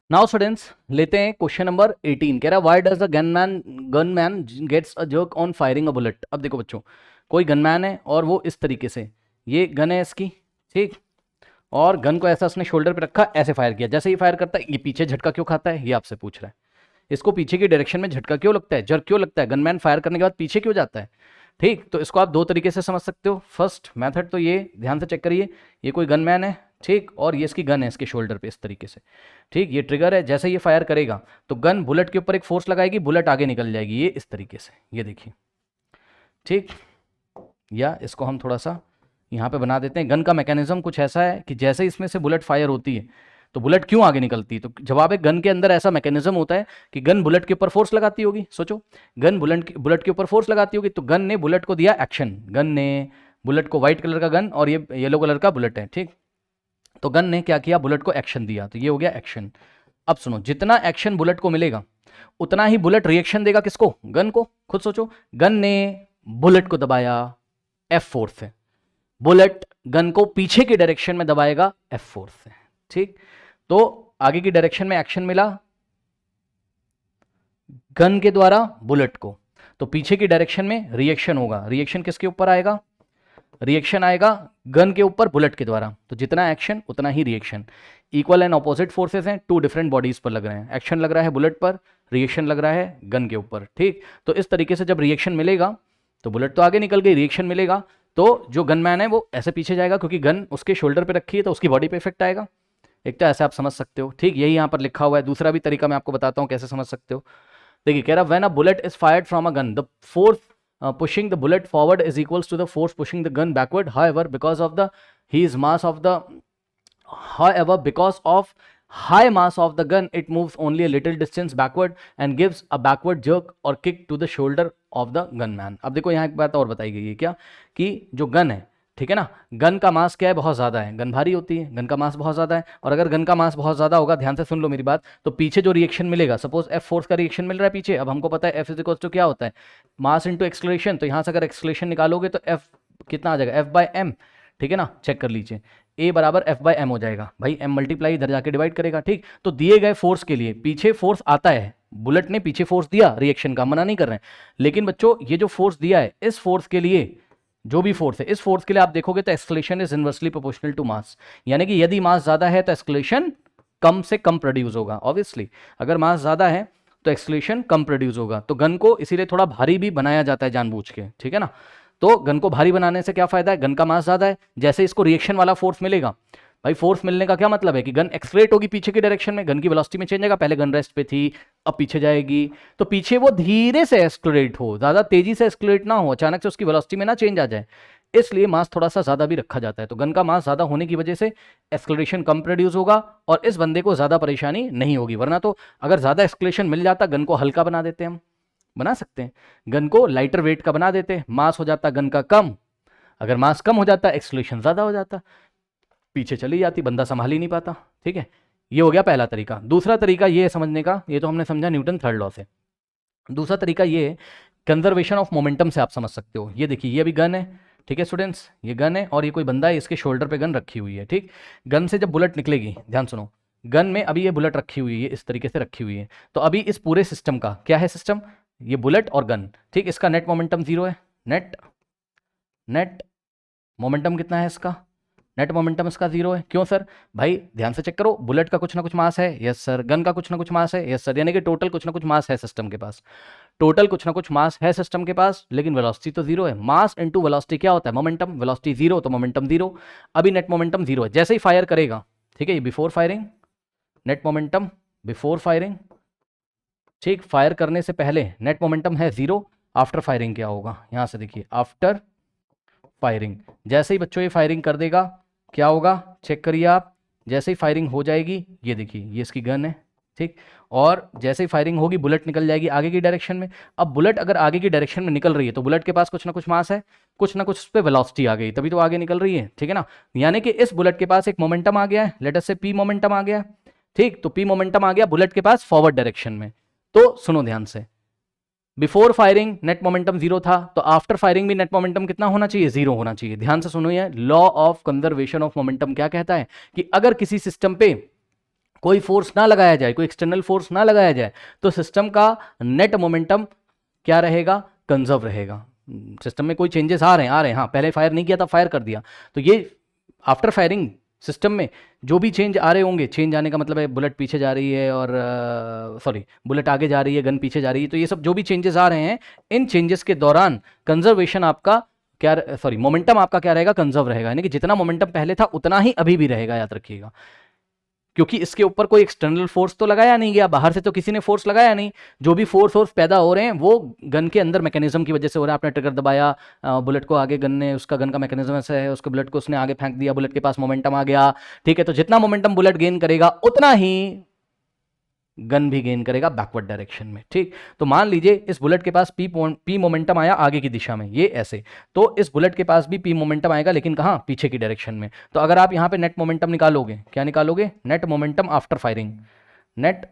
नाउ स्टूडेंट्स लेते हैं क्वेश्चन नंबर 18, कह रहा है why does the gunman gets a jerk on firing a bullet. अब देखो बच्चों, कोई गनमैन है और वो इस तरीके से, ये गन है इसकी, ठीक, और गन को ऐसा उसने शोल्डर पे रखा, ऐसे फायर किया। जैसे ही फायर करता है ये पीछे झटका क्यों खाता है, ये आपसे पूछ रहा है। इसको पीछे की डायरेक्शन में झटका क्यों लगता है, जर्क क्यों लगता है, गनमैन फायर करने के बाद पीछे क्यों जाता है। ठीक, तो इसको आप दो तरीके से समझ सकते हो। फर्स्ट मेथड तो ये ध्यान से चेक करिए, ये कोई गनमैन है, ठीक, और ये इसकी गन है इसके शोल्डर पे इस तरीके से, ठीक, ये ट्रिगर है, जैसे ये फायर करेगा तो गन बुलेट के ऊपर एक फोर्स लगाएगी, बुलेट आगे निकल जाएगी, ये इस तरीके से, ये देखिए, ठीक। या इसको हम थोड़ा सा यहाँ पे बना देते हैं। गन का मैकेनिज्म कुछ ऐसा है कि जैसे इसमें से बुलेट फायर होती है तो बुलेट क्यों आगे निकलती है, तो जवाब है गन के अंदर ऐसा मैकेनिज्म होता है कि गन बुलेट के ऊपर फोर्स लगाती होगी। सोचो, गन बुलेट के ऊपर फोर्स लगाती होगी, तो गन ने बुलेट को दिया एक्शन, गन ने बुलेट को, व्हाइट कलर का गन और ये येलो कलर का बुलेट है, ठीक, तो गन ने क्या किया, बुलेट को एक्शन दिया, तो ये हो गया एक्शन। अब सुनो, जितना एक्शन बुलेट को मिलेगा उतना ही बुलेट रिएक्शन देगा किसको, गन को। खुद सोचो, गन ने बुलेट को दबाया F फोर्स से, बुलेट गन को पीछे की डायरेक्शन में दबाएगा F फोर्स से, ठीक। तो आगे की डायरेक्शन में एक्शन मिला गन के द्वारा बुलेट को, तो पीछे की डायरेक्शन में रिएक्शन होगा। रिएक्शन किसके ऊपर आएगा, रिएक्शन आएगा गन के ऊपर बुलेट के द्वारा। तो जितना एक्शन उतना ही reaction. Equal and opposite forces हैं, टू डिफरेंट बॉडीज पर लग रहे हैं। एक्शन लग रहा है बुलेट पर, रिएक्शन लग रहा है गन के ऊपर, ठीक। तो इस तरीके से जब रिएक्शन मिलेगा तो बुलेट तो आगे निकल गई, रिएक्शन मिलेगा तो जो गनमैन है वो ऐसे पीछे जाएगा, क्योंकि गन उसके शोल्डर पे रखी है तो उसकी बॉडी पे इफेक्ट आएगा। एक तो ऐसे आप समझ सकते हो, ठीक, यही यहाँ पर लिखा हुआ है। दूसरा भी तरीका मैं आपको बताता हूँ कैसे समझ सकते हो। देखिए, कह रहा when a bullet is fired from a gun, the force pushing the bullet forward is equals to the force pushing the gun backward. However, because of the high mass of the gun, it moves only a little distance backward and gives a backward jerk or kick to the shoulder of the gunman. अब देखो यहाँ एक बात और बताई गई है क्या, कि जो गन है, ठीक है ना, गन का मास क्या है, बहुत ज़्यादा है, गन भारी होती है, गन का मास बहुत ज़्यादा है, और अगर गन का मास बहुत ज़्यादा होगा, ध्यान से सुन लो मेरी बात, तो पीछे जो रिएक्शन मिलेगा, सपोज F फोर्स का रिएक्शन मिल रहा है पीछे, अब हमको पता है F इज इक्वल टू क्या होता है, मास इंटू एक्सलेशन, तो यहाँ से अगर एक्सलेशन निकालोगे तो F कितना आ जाएगा, F/m, ठीक है ना, चेक कर लीजिए, A बराबर F/m हो जाएगा, भाई M मल्टीप्लाई इधर जाके डिवाइड करेगा, ठीक। तो दिए गए फोर्स के लिए पीछे फोर्स आता है, बुलेट ने पीछे फोर्स दिया रिएक्शन का, मना नहीं कर रहे हैं, लेकिन बच्चों ये जो फोर्स दिया है, इस फोर्स के लिए, जो भी फोर्स है, इस फोर्स के लिए आप देखोगे तो acceleration is inversely proportional to mass, यानी कि यदि मास ज्यादा है तो एक्सलेशन कम से कम प्रोड्यूस होगा। ऑब्वियसली अगर मास ज्यादा है तो एक्सलेशन कम प्रोड्यूस होगा। तो गन को इसीलिए थोड़ा भारी भी बनाया जाता है जानबूझ के, ठीक है ना। तो गन को भारी बनाने से क्या फायदा है, गन का मास ज्यादा है, जैसे इसको रिएक्शन वाला फोर्स मिलेगा, भाई फोर्स मिलने का क्या मतलब है कि गन एक्सलेट होगी पीछे की डायरेक्शन में, गन की वेलोसिटी में चेंज आएगा, पहले गन रेस्ट पे थी अब पीछे जाएगी, तो पीछे वो धीरे से एक्सलेट हो, ज्यादा तेजी से एक्सलेट ना हो, अचानक से उसकी वेलोसिटी में ना चेंज आ जाए, इसलिए मास थोड़ा सा ज्यादा भी रखा जाता है। तो गन का मास ज्यादा होने की वजह से एक्सलेशन कम प्रोड्यूस होगा और इस बंदे को ज्यादा परेशानी नहीं होगी। वरना तो अगर ज्यादा एक्सलेशन मिल जाता, गन को हल्का बना देते, हम बना सकते हैं, गन को लाइटर वेट का बना देते, मास हो जाता गन का कम, अगर मास कम हो जाता एक्सलेशन ज्यादा हो जाता, पीछे चली जाती, बंदा संभाल ही नहीं पाता, ठीक है। ये हो गया पहला तरीका। दूसरा तरीका ये है समझने का, ये तो हमने समझा न्यूटन थर्ड लॉ से। दूसरा तरीका ये है कंजर्वेशन ऑफ मोमेंटम से आप समझ सकते हो। ये देखिए, ये भी गन है, ठीक है स्टूडेंट्स, ये गन है और ये कोई बंदा है, इसके शोल्डर पे गन रखी हुई है, ठीक। गन से जब बुलेट निकलेगी, ध्यान सुनो, गन में अभी ये बुलेट रखी हुई है, इस तरीके से रखी हुई है, तो अभी इस पूरे सिस्टम का क्या है, सिस्टम, ये बुलेट और गन, ठीक, इसका नेट मोमेंटम 0 है, नेट मोमेंटम कितना है इसका, नेट मोमेंटम इसका 0 है। क्यों सर, भाई ध्यान से चेक करो, बुलेट का कुछ ना कुछ मास है, यस सर, गन का कुछ ना कुछ मास है, यस सर, यानी कि टोटल कुछ ना कुछ मास है सिस्टम के पास, टोटल कुछ ना कुछ मास है सिस्टम के पास, लेकिन वेलोसिटी तो 0 है। मास इनटू वेलोसिटी क्या होता है, मोमेंटम, वेलोसिटी 0 तो मोमेंटम 0, अभी नेट मोमेंटम 0 है। जैसे ही फायर करेगा, ठीक है, ये before firing, net momentum before firing, ठीक, फायर करने से पहले नेट मोमेंटम है 0, आफ्टर फायरिंग क्या होगा, यहां से देखिए, आफ्टर फायरिंग, जैसे ही बच्चों ये फायरिंग कर देगा क्या होगा, चेक करिए आप, जैसे ही फायरिंग हो जाएगी, ये देखिए, ये इसकी गन है, ठीक, और जैसे ही फायरिंग होगी बुलेट निकल जाएगी आगे की डायरेक्शन में। अब बुलेट अगर आगे की डायरेक्शन में निकल रही है तो बुलेट के पास कुछ ना कुछ मास है, कुछ ना कुछ उस पर वेलोसिटी आ गई, तभी तो आगे निकल रही है, ठीक है ना। यानी कि इस बुलेट के पास एक मोमेंटम आ गया है, लेट अस से पी मोमेंटम आ गया, ठीक, तो पी मोमेंटम आ गया बुलेट के पास फॉरवर्ड डायरेक्शन में। तो सुनो ध्यान से, बिफोर फायरिंग नेट मोमेंटम 0 था, तो आफ्टर फायरिंग भी नेट मोमेंटम कितना होना चाहिए, 0 होना चाहिए। ध्यान से सुनो, ये law of conservation of momentum क्या कहता है कि अगर किसी सिस्टम पे कोई फोर्स ना लगाया जाए, कोई एक्सटर्नल फोर्स ना लगाया जाए, तो सिस्टम का नेट मोमेंटम क्या रहेगा, कंजर्व रहेगा। सिस्टम में कोई चेंजेस आ रहे हैं, हाँ, पहले फायर नहीं किया था, फायर कर दिया, तो ये आफ्टर फायरिंग सिस्टम में जो भी चेंज आ रहे होंगे, चेंज आने का मतलब है बुलेट पीछे जा रही है और सॉरी बुलेट आगे जा रही है, गन पीछे जा रही है, तो ये सब जो भी चेंजेस आ रहे हैं, इन चेंजेस के दौरान कंजर्वेशन आपका क्या, सॉरी मोमेंटम आपका क्या रहेगा, कंजर्व रहेगा, यानी कि जितना मोमेंटम पहले था उतना ही अभी भी रहेगा, याद रखिएगा। क्योंकि इसके ऊपर कोई एक्सटर्नल फोर्स तो लगाया नहीं गया, बाहर से तो किसी ने फोर्स लगाया नहीं। जो भी फोर्स पैदा हो रहे हैं वो गन के अंदर मैकेनिज्म की वजह से हो रहा है। आपने ट्रिगर दबाया, बुलेट को आगे, गन ने, उसका गन का मैकेनिज्म ऐसा है, उसके बुलेट को उसने आगे फेंक दिया, बुलेट के पास मोमेंटम आ गया, ठीक है। तो जितना मोमेंटम बुलेट गेन करेगा उतना ही गन भी गेन करेगा बैकवर्ड डायरेक्शन में, ठीक। तो मान लीजिए इस बुलेट के पास पी मोमेंटम आया आगे की दिशा में, ये ऐसे, तो इस बुलेट के पास भी पी मोमेंटम आएगा, लेकिन कहाँ, पीछे की डायरेक्शन में। तो अगर आप यहाँ पे नेट मोमेंटम निकालोगे, क्या निकालोगे, net momentum after firing, net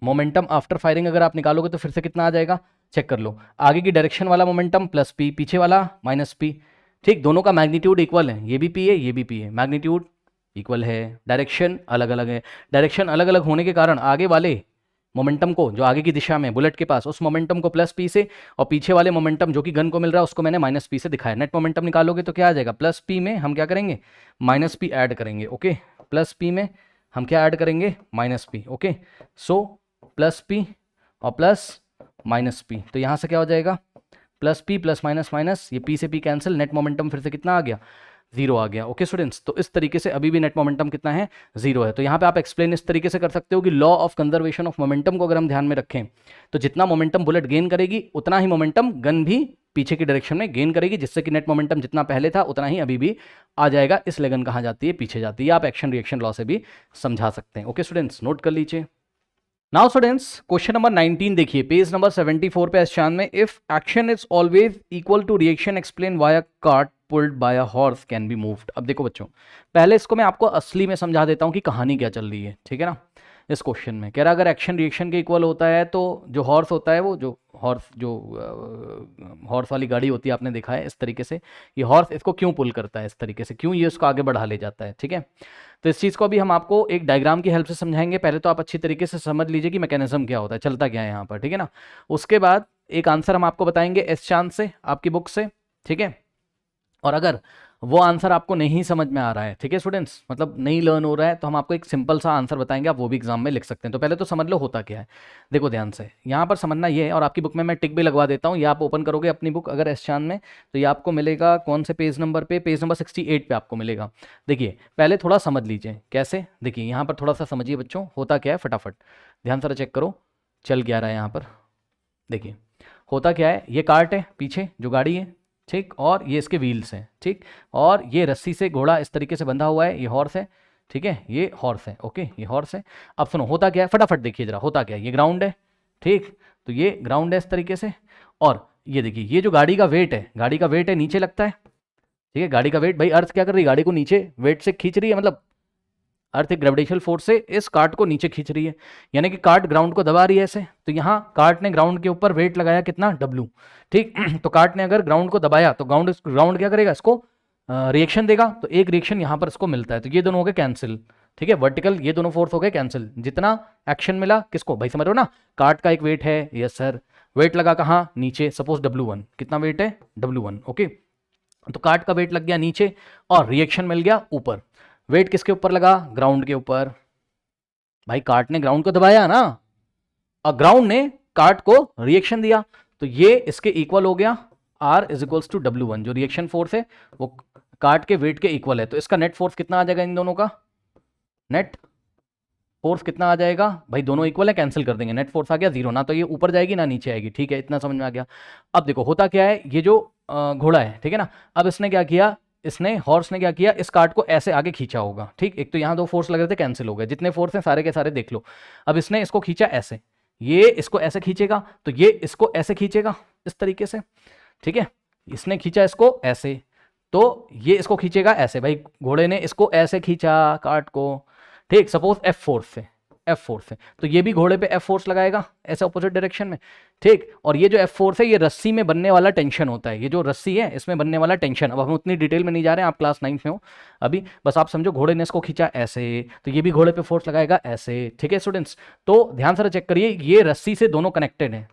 momentum after firing अगर आप निकालोगे तो फिर से कितना आ जाएगा, चेक कर लो। आगे की डायरेक्शन वाला मोमेंटम प्लस पी, पीछे वाला माइनस पी, ठीक। दोनों का मैग्नीट्यूड इक्वल है, ये भी पी है, ये भी पी है, मैग्नीट्यूड इक्वल है, डायरेक्शन अलग अलग है। डायरेक्शन अलग अलग होने के कारण आगे वाले मोमेंटम को, जो आगे की दिशा में बुलेट के पास, उस मोमेंटम को प्लस पी से, और पीछे वाले मोमेंटम जो कि गन को मिल रहा है उसको मैंने माइनस पी से दिखाया। नेट मोमेंटम निकालोगे तो क्या आ जाएगा, प्लस पी में हम क्या करेंगे, माइनस पी ऐड करेंगे, ओके। प्लस पी में हम क्या ऐड करेंगे, minus P, okay. So plus P और प्लस माइनस पी, तो यहाँ से क्या हो जाएगा, plus P plus minus minus, ये पी से पी कैंसिल, नेट मोमेंटम फिर से कितना आ गया, जीरो आ गया, ओके स्टूडेंट्स। तो इस तरीके से अभी भी नेट मोमेंटम कितना है, जीरो है। तो यहाँ पे आप एक्सप्लेन इस तरीके से कर सकते हो कि law of conservation of momentum को अगर हम ध्यान में रखें तो जितना मोमेंटम बुलेट गेन करेगी उतना ही मोमेंटम गन भी पीछे की डायरेक्शन में गेन करेगी, जिससे कि नेट मोमेंटम जितना पहले था उतना ही अभी भी आ जाएगा, इसलिए गन कहाँ जाती है, पीछे जाती है। आप एक्शन रिएक्शन लॉ से भी समझा सकते हैं, ओके स्टूडेंट्स, नोट कर लीजिए। नाउ स्टूडेंट्स क्वेश्चन नंबर 19 देखिए, पेज नंबर 74 पे एस में, if action is always equal to reaction explain why a cart pulled by a horse can be moved. अब देखो बच्चों, पहले इसको मैं आपको असली में समझा देता हूं कि कहानी क्या चल रही है, ठीक है ना। इस क्वेश्चन में कह रहा अगर एक्शन रिएक्शन के इक्वल होता है तो जो हॉर्स होता है, वो जो हॉर्स वाली गाड़ी होती है, आपने देखा है इस तरीके से, ये हॉर्स इसको क्यों पुल करता है इस तरीके से, क्यों ये उसको आगे बढ़ा ले जाता है, ठीक है। तो इस चीज़ को अभी हम आपको एक डायग्राम की हेल्प से समझाएंगे। पहले तो आप अच्छी तरीके से समझ लीजिए कि मैकेनिज्म क्या होता है, चलता क्या है यहाँ पर, ठीक है ना। उसके बाद एक आंसर हम आपको बताएंगे एस चांद से, आपकी बुक से, ठीक है। और अगर वो आंसर आपको नहीं समझ में आ रहा है, ठीक है स्टूडेंट्स, मतलब नहीं लर्न हो रहा है, तो हम आपको एक सिंपल सा आंसर बताएंगे, आप वो भी एग्जाम में लिख सकते हैं। तो पहले तो समझ लो होता क्या है, देखो ध्यान से, यहाँ पर समझना ये है, और आपकी बुक में मैं टिक भी लगवा देता हूँ, ये आप ओपन करोगे अपनी बुक अगर एस चांद में, तो ये आपको मिलेगा कौन से पेज नंबर पे, पेज नंबर 68 पे आपको मिलेगा। देखिए पहले थोड़ा समझ लीजिए कैसे, देखिए यहाँ पर थोड़ा सा समझिए बच्चों, होता क्या है, फटाफट ध्यान से चेक करो, चल क्या रहा है यहाँ पर। देखिए होता क्या है, ये कार्ट है पीछे जो गाड़ी है, ठीक, और ये इसके व्हील्स हैं, ठीक, और ये रस्सी से घोड़ा इस तरीके से बंधा हुआ है, ये हॉर्स है, ठीक है, ये हॉर्स है, ओके, ये हॉर्स है। अब सुनो होता क्या है, फटाफट देखिए जरा, होता क्या है, ये ग्राउंड है, ठीक, तो ये ग्राउंड है इस तरीके से, और ये देखिए ये जो गाड़ी का वेट है, गाड़ी का वेट है नीचे लगता है, ठीक है, गाड़ी का वेट, भाई अर्थ क्या कर रही है, गाड़ी को नीचे वेट से खींच रही है, मतलब अर्थ एक ग्रेविटेशनल फोर्स से इस कार्ट को नीचे खींच रही है, यानी कि कार्ट ग्राउंड को दबा रही है ऐसे। तो यहाँ कार्ट ने ग्राउंड के ऊपर वेट लगाया कितना, W, ठीक। तो कार्ट ने अगर ग्राउंड को दबाया तो ग्राउंड क्या करेगा, इसको रिएक्शन देगा, तो एक रिएक्शन यहाँ पर इसको मिलता है, तो ये दोनों हो गए कैंसिल, ठीक है, वर्टिकल ये दोनों फोर्स हो गए कैंसिल। जितना एक्शन मिला किसको, भाई समझ रहे हो ना, कार्ट का एक वेट है, यस सर, वेट लगा कहाँ, नीचे, सपोज W1, कितना वेट है, W1, ओके। तो कार्ट का वेट लग गया नीचे और रिएक्शन मिल गया ऊपर। वेट किसके ऊपर लगा, ग्राउंड के ऊपर, भाई कार्ट ने ग्राउंड को दबाया ना, और ग्राउंड ने कार्ट को रिएक्शन दिया, तो ये इसके इक्वल हो गया, R is equals to W1, जो रिएक्शन फोर्स है वो कार्ट के वेट के इक्वल है। तो इसका नेट फोर्स कितना आ जाएगा, इन दोनों का नेट फोर्स कितना आ जाएगा, भाई दोनों इक्वल है, कैंसिल कर देंगे, नेट फोर्स आ गया जीरो, ना तो ये ऊपर जाएगी ना नीचे आएगी, ठीक है, इतना समझ में आ गया। अब देखो होता क्या है, ये जो घोड़ा है, ठीक है ना, अब इसने क्या किया, इसने हॉर्स ने क्या किया, इस कार्ट को ऐसे आगे खींचा होगा, ठीक, एक तो यहाँ दो फोर्स लग रहे थे कैंसिल हो गए, जितने फोर्स हैं सारे के सारे देख लो। अब इसने इसको खींचा ऐसे, ये इसको ऐसे खींचेगा, तो ये इसको ऐसे खींचेगा इस तरीके से, ठीक है, इसने खींचा इसको ऐसे, तो ये इसको खींचेगा ऐसे, भाई घोड़े ने इसको ऐसे खींचा कार्ट को, ठीक, सपोज F फोर्स से, तो ये भी घोड़े पे F फोर्स लगाएगा ऐसे ऑपोजिट डायरेक्शन में, ठीक। और ये जो F फोर्स है ये रस्सी में बनने वाला टेंशन होता है, ये जो रस्सी है इसमें बनने वाला टेंशन, अब हम उतनी डिटेल में नहीं जा रहे हैं, आप क्लास 9 में हो अभी, बस आप समझो घोड़े ने इसको खींचा ऐसे, तो ये भी घोड़े पे फोर्स लगाएगा ऐसे, ठीक है स्टूडेंट्स। तो ध्यान से चेक करिए, ये रस्सी से दोनों कनेक्टेड है,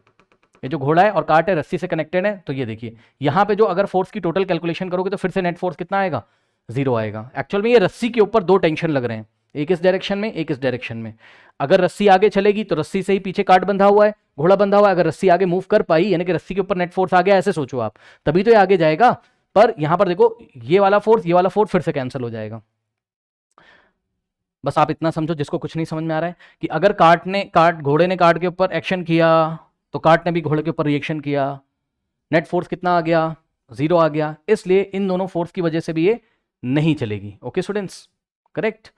ये जो घोड़ा है और कार्ट है रस्सी से कनेक्टेड है। तो ये देखिए यहाँ पे जो अगर फोर्स की टोटल कैलकुलेशन करोगे तो फिर से नेट फोर्स कितना आएगा, 0 आएगा। एक्चुअल में ये रस्सी के ऊपर दो टेंशन लग रहे हैं, एक इस डायरेक्शन में, एक इस डायरेक्शन में। अगर रस्सी आगे चलेगी तो रस्सी से ही पीछे काट बंधा हुआ है, घोड़ा बंधा हुआ है। अगर रस्सी आगे मूव कर पाई, यानी कि रस्सी के ऊपर नेट फोर्स आ गया, ऐसे सोचो आप, तभी तो ये आगे जाएगा। पर यहां पर देखो, ये वाला फोर्स फिर से कैंसिल हो जाएगा। बस आप इतना समझो, जिसको कुछ नहीं समझ में आ रहा है, कि अगर घोड़े ने काट के ऊपर एक्शन किया, तो काट ने भी घोड़े के ऊपर रिएक्शन किया, नेट फोर्स कितना आ गया, 0 आ गया। इसलिए इन दोनों फोर्स की वजह से भी ये नहीं चलेगी। Okay students, correct.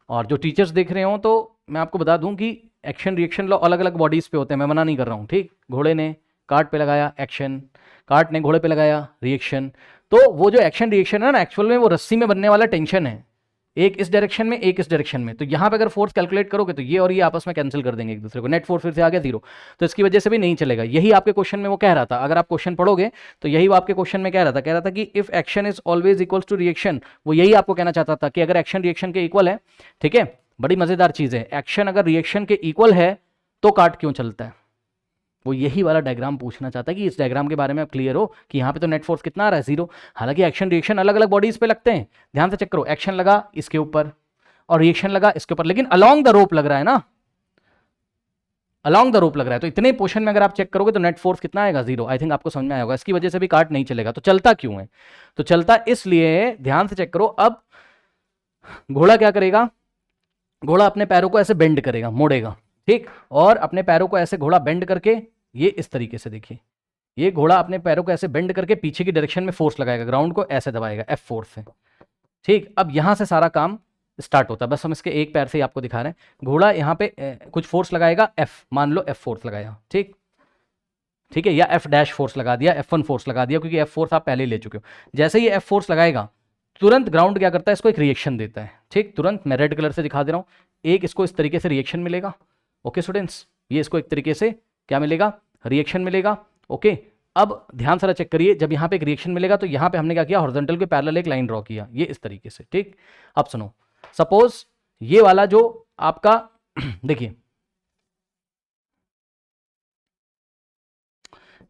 और जो टीचर्स देख रहे हो, तो मैं आपको बता दूं कि एक्शन रिएक्शन लॉ अलग अलग बॉडीज पे होते हैं, मैं मना नहीं कर रहा हूं, ठीक। घोड़े ने काट पे लगाया एक्शन, काट ने घोड़े पे लगाया रिएक्शन। तो वो जो एक्शन रिएक्शन है ना, एक्चुअल में वो रस्सी में बनने वाला टेंशन है, एक इस डायरेक्शन में, एक इस डायरेक्शन में। तो यहां पे अगर फोर्स कैलकुलेट करोगे तो ये और ये आपस में कैंसिल कर देंगे एक दूसरे को, नेट फोर्स फिर से आ गया 0। तो इसकी वजह से भी नहीं चलेगा। यही आपके क्वेश्चन में वो कह रहा था, अगर आप क्वेश्चन पढ़ोगे तो यही वो आपके क्वेश्चन में कह रहा था कि if action is always equals to reaction, वो यही आपको कहना चाहता था कि अगर एक्शन रिएक्शन के इक्वल है, ठीक है, बड़ी मजेदार चीज है, एक्शन अगर रिएक्शन के इक्वल है तो काट क्यों चलता है। वो यही वाला डायग्राम पूछना चाहता है कि इस डायग्राम के बारे में आप क्लियर हो कि यहाँ पे तो नेट फोर्स कितना आ रहा है, 0। हालांकि एक्शन रिएक्शन अलग अलग बॉडीज पे लगते हैं, ध्यान से चेक करो, एक्शन लगा इसके ऊपर और रिएक्शन लगा इसके ऊपर, लेकिन अलोंग द रोप लग रहा है ना, अलोंग द रोप लग रहा है। तो इतने पोर्शन में अगर आप चेक करोगे तो नेट फोर्स कितना आएगा, 0। आई थिंक आपको समझ में आएगा। इसकी वजह से भी काट नहीं चलेगा। तो चलता क्यों है, तो चलता इसलिए, ध्यान से चेक करो। अब घोड़ा क्या करेगा, घोड़ा अपने पैरों को ऐसे बेंड करेगा, मोड़ेगा, ठीक। और अपने पैरों को ऐसे घोड़ा बेंड करके, ये इस तरीके से देखिए, ये घोड़ा अपने पैरों को ऐसे बेंड करके पीछे की डायरेक्शन में फोर्स लगाएगा, ग्राउंड को ऐसे दबाएगा F फोर्स से, ठीक। अब यहां से सारा काम स्टार्ट होता है। बस हम इसके एक पैर से ही आपको दिखा रहे हैं। घोड़ा यहाँ पे कुछ फोर्स लगाएगा, F, मान लो F फोर्स लगाया, ठीक, ठीक है, या F डैश फोर्स लगा दिया, F1 फोर्स लगा दिया, क्योंकि F फोर्स आप पहले ही ले चुके हो। जैसे ही F फोर्स लगाएगा, तुरंत ग्राउंड क्या करता है, इसको एक रिएक्शन देता है, ठीक। तुरंत मैं रेड कलर से दिखा दे रहा हूं, एक इसको इस तरीके से रिएक्शन मिलेगा। ओके स्टूडेंट्स, ये इसको एक तरीके से क्या मिलेगा, रिएक्शन मिलेगा। ओके, अब ध्यान से चेक करिए, जब यहाँ पे एक रिएक्शन मिलेगा तो यहाँ पे हमने क्या किया, हॉरिजॉन्टल के पैरेलल एक लाइन ड्रॉ किया, ये इस तरीके से, ठीक। अब सुनो, सपोज ये वाला जो आपका देखिए,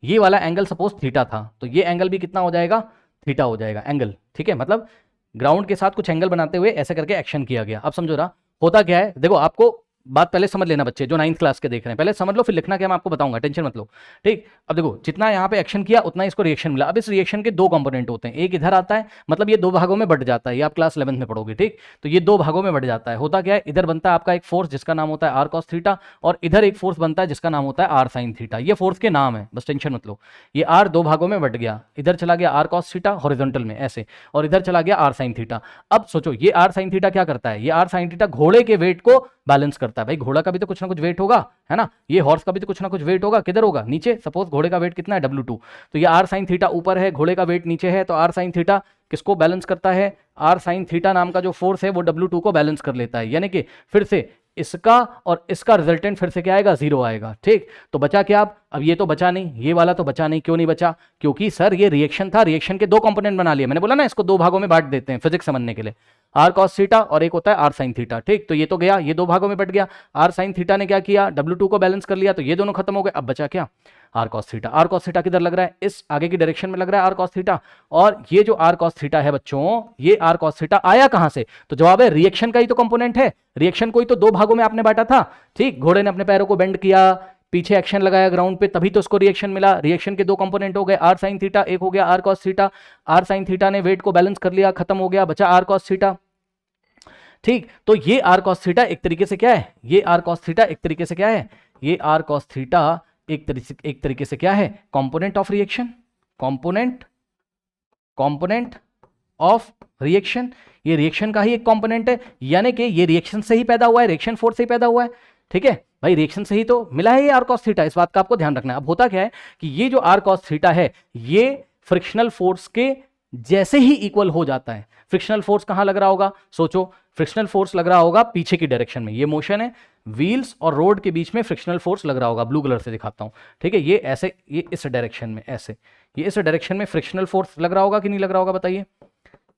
ये वाला एंगल सपोज थीटा था, तो ये एंगल भी कितना हो जाएगा, थीटा हो जाएगा एंगल, ठीक है। मतलब ग्राउंड के साथ कुछ एंगल बनाते हुए ऐसे करके एक्शन किया गया। अब समझो रहा होता क्या है, देखो आपको बात पहले समझ लेना, बच्चे जो 9th क्लास के देख रहे हैं, पहले समझ लो, फिर लिखना क्या मैं आपको बताऊंगा, टेंशन मत लो, ठीक। अब देखो, जितना यहाँ पे एक्शन किया उतना इसको रिएक्शन मिला। अब इस रिएक्शन के दो कंपोनेंट होते हैं, एक इधर आता है, मतलब ये दो भागों में बढ़ जाता है, ये आप क्लास 11th में पढ़ोगे, ठीक। तो ये दो भागों में बढ़ जाता है। होता क्या है, इधर बनता है आपका एक फोर्स जिसका नाम होता है आर कॉस थीटा, और इधर एक फोर्स बनता है जिसका नाम होता है आर साइन थीटा। ये फोर्स के नाम है, बस टेंशन मत लो। ये आर दो भागों में बढ़ गया, इधर चला गया आर कॉस थीटा हॉरिजॉन्टल में ऐसे, और इधर चला गया आर साइन थीटा। अब सोचो, ये आर साइन थीटा क्या करता है, ये आर साइन थीटा घोड़े के वेट को बैलेंस करता है। भाई घोड़ा का भी तो कुछ ना कुछ वेट होगा, है ना, ये हॉर्स का भी तो कुछ ना कुछ वेट होगा। किधर होगा, नीचे। सपोज घोड़े का वेट कितना है, W2, तो ये आर साइन थीटा ऊपर है, घोड़े का वेट नीचे है, तो आर साइन थीटा किसको बैलेंस करता है, आर साइन थीटा नाम का जो फोर्स है वो W2 को बैलेंस कर लेता है। यानी कि फिर से इसका और इसका रिजल्टेंट फिर से क्या आएगा, 0 आएगा, ठीक। तो बचा क्या अब ये तो बचा नहीं, ये वाला तो बचा नहीं। क्यों नहीं बचा, क्योंकि सर ये रिएक्शन था, रिएक्शन के दो कंपोनेंट बना लिए। मैंने बोला ना, इसको दो भागों में बांट देते हैं फिजिक्स समझने के लिए, आर कॉस थीटा और एक होता है आर साइन थीटा, ठीक। तो ये तो गया, ये दो भागों में बट गया। आर साइन थीटा ने क्या किया, W2 को बैलेंस कर लिया, तो ये दोनों खत्म हो गए। अब बचा क्या, R cos theta. R cos theta किधर लग रहा है, इस आगे की डायरेक्शन में लग रहा है आर कॉस थीटा। और ये जो आर कॉस थीटा है बच्चों, ये आर कॉस थीटा आया कहां से, तो जवाब है रिएक्शन का ही तो कंपोनेंट है। रिएक्शन को ही तो दो भागों में आपने बांटा था, ठीक। घोड़े ने अपने पैरों को बेंड किया, पीछे एक्शन लगाया ग्राउंड पे, तभी तो उसको रिएक्शन मिला। रिएक्शन के दो कंपोनेंट हो गए, आर साइन थीटा, एक हो गया R cos theta. R sine theta ने वेट को बैलेंस कर लिया, खत्म हो गया, बचा आर कॉस थीटा, ठीक। तो ये आर कॉस थीटा एक तरीके से क्या है, ये आर कॉस थीटा एक तरीके से क्या है, ये आर कॉस थीटा एक तरीके से क्या है, component of reaction, component of reaction. ये रिएक्शन का ही एक कंपोनेंट है, यानी कि ये रिएक्शन से ही पैदा हुआ है, रिएक्शन फोर्स से ही पैदा हुआ है, ठीक है भाई। रिएक्शन से ही तो मिला है ये आर कॉस थीटा, इस बात का आपको ध्यान रखना है। अब होता क्या है कि ये जो आर कॉस थीटा है, ये फ्रिक्शनल फोर्स के जैसे ही इक्वल हो जाता है। फ्रिक्शनल फोर्स कहां लग रहा होगा, सोचो, फ्रिक्शनल फोर्स लग रहा होगा पीछे की डायरेक्शन में। ये मोशन है, व्हील्स और रोड के बीच में फ्रिक्शनल फोर्स लग रहा होगा, ब्लू कलर से दिखाता हूं, ठीक है। ये ऐसे, ये इस डायरेक्शन में ऐसे, ये इस डायरेक्शन में फ्रिक्शनल फोर्स लग रहा होगा कि नहीं लग रहा होगा, बताइए।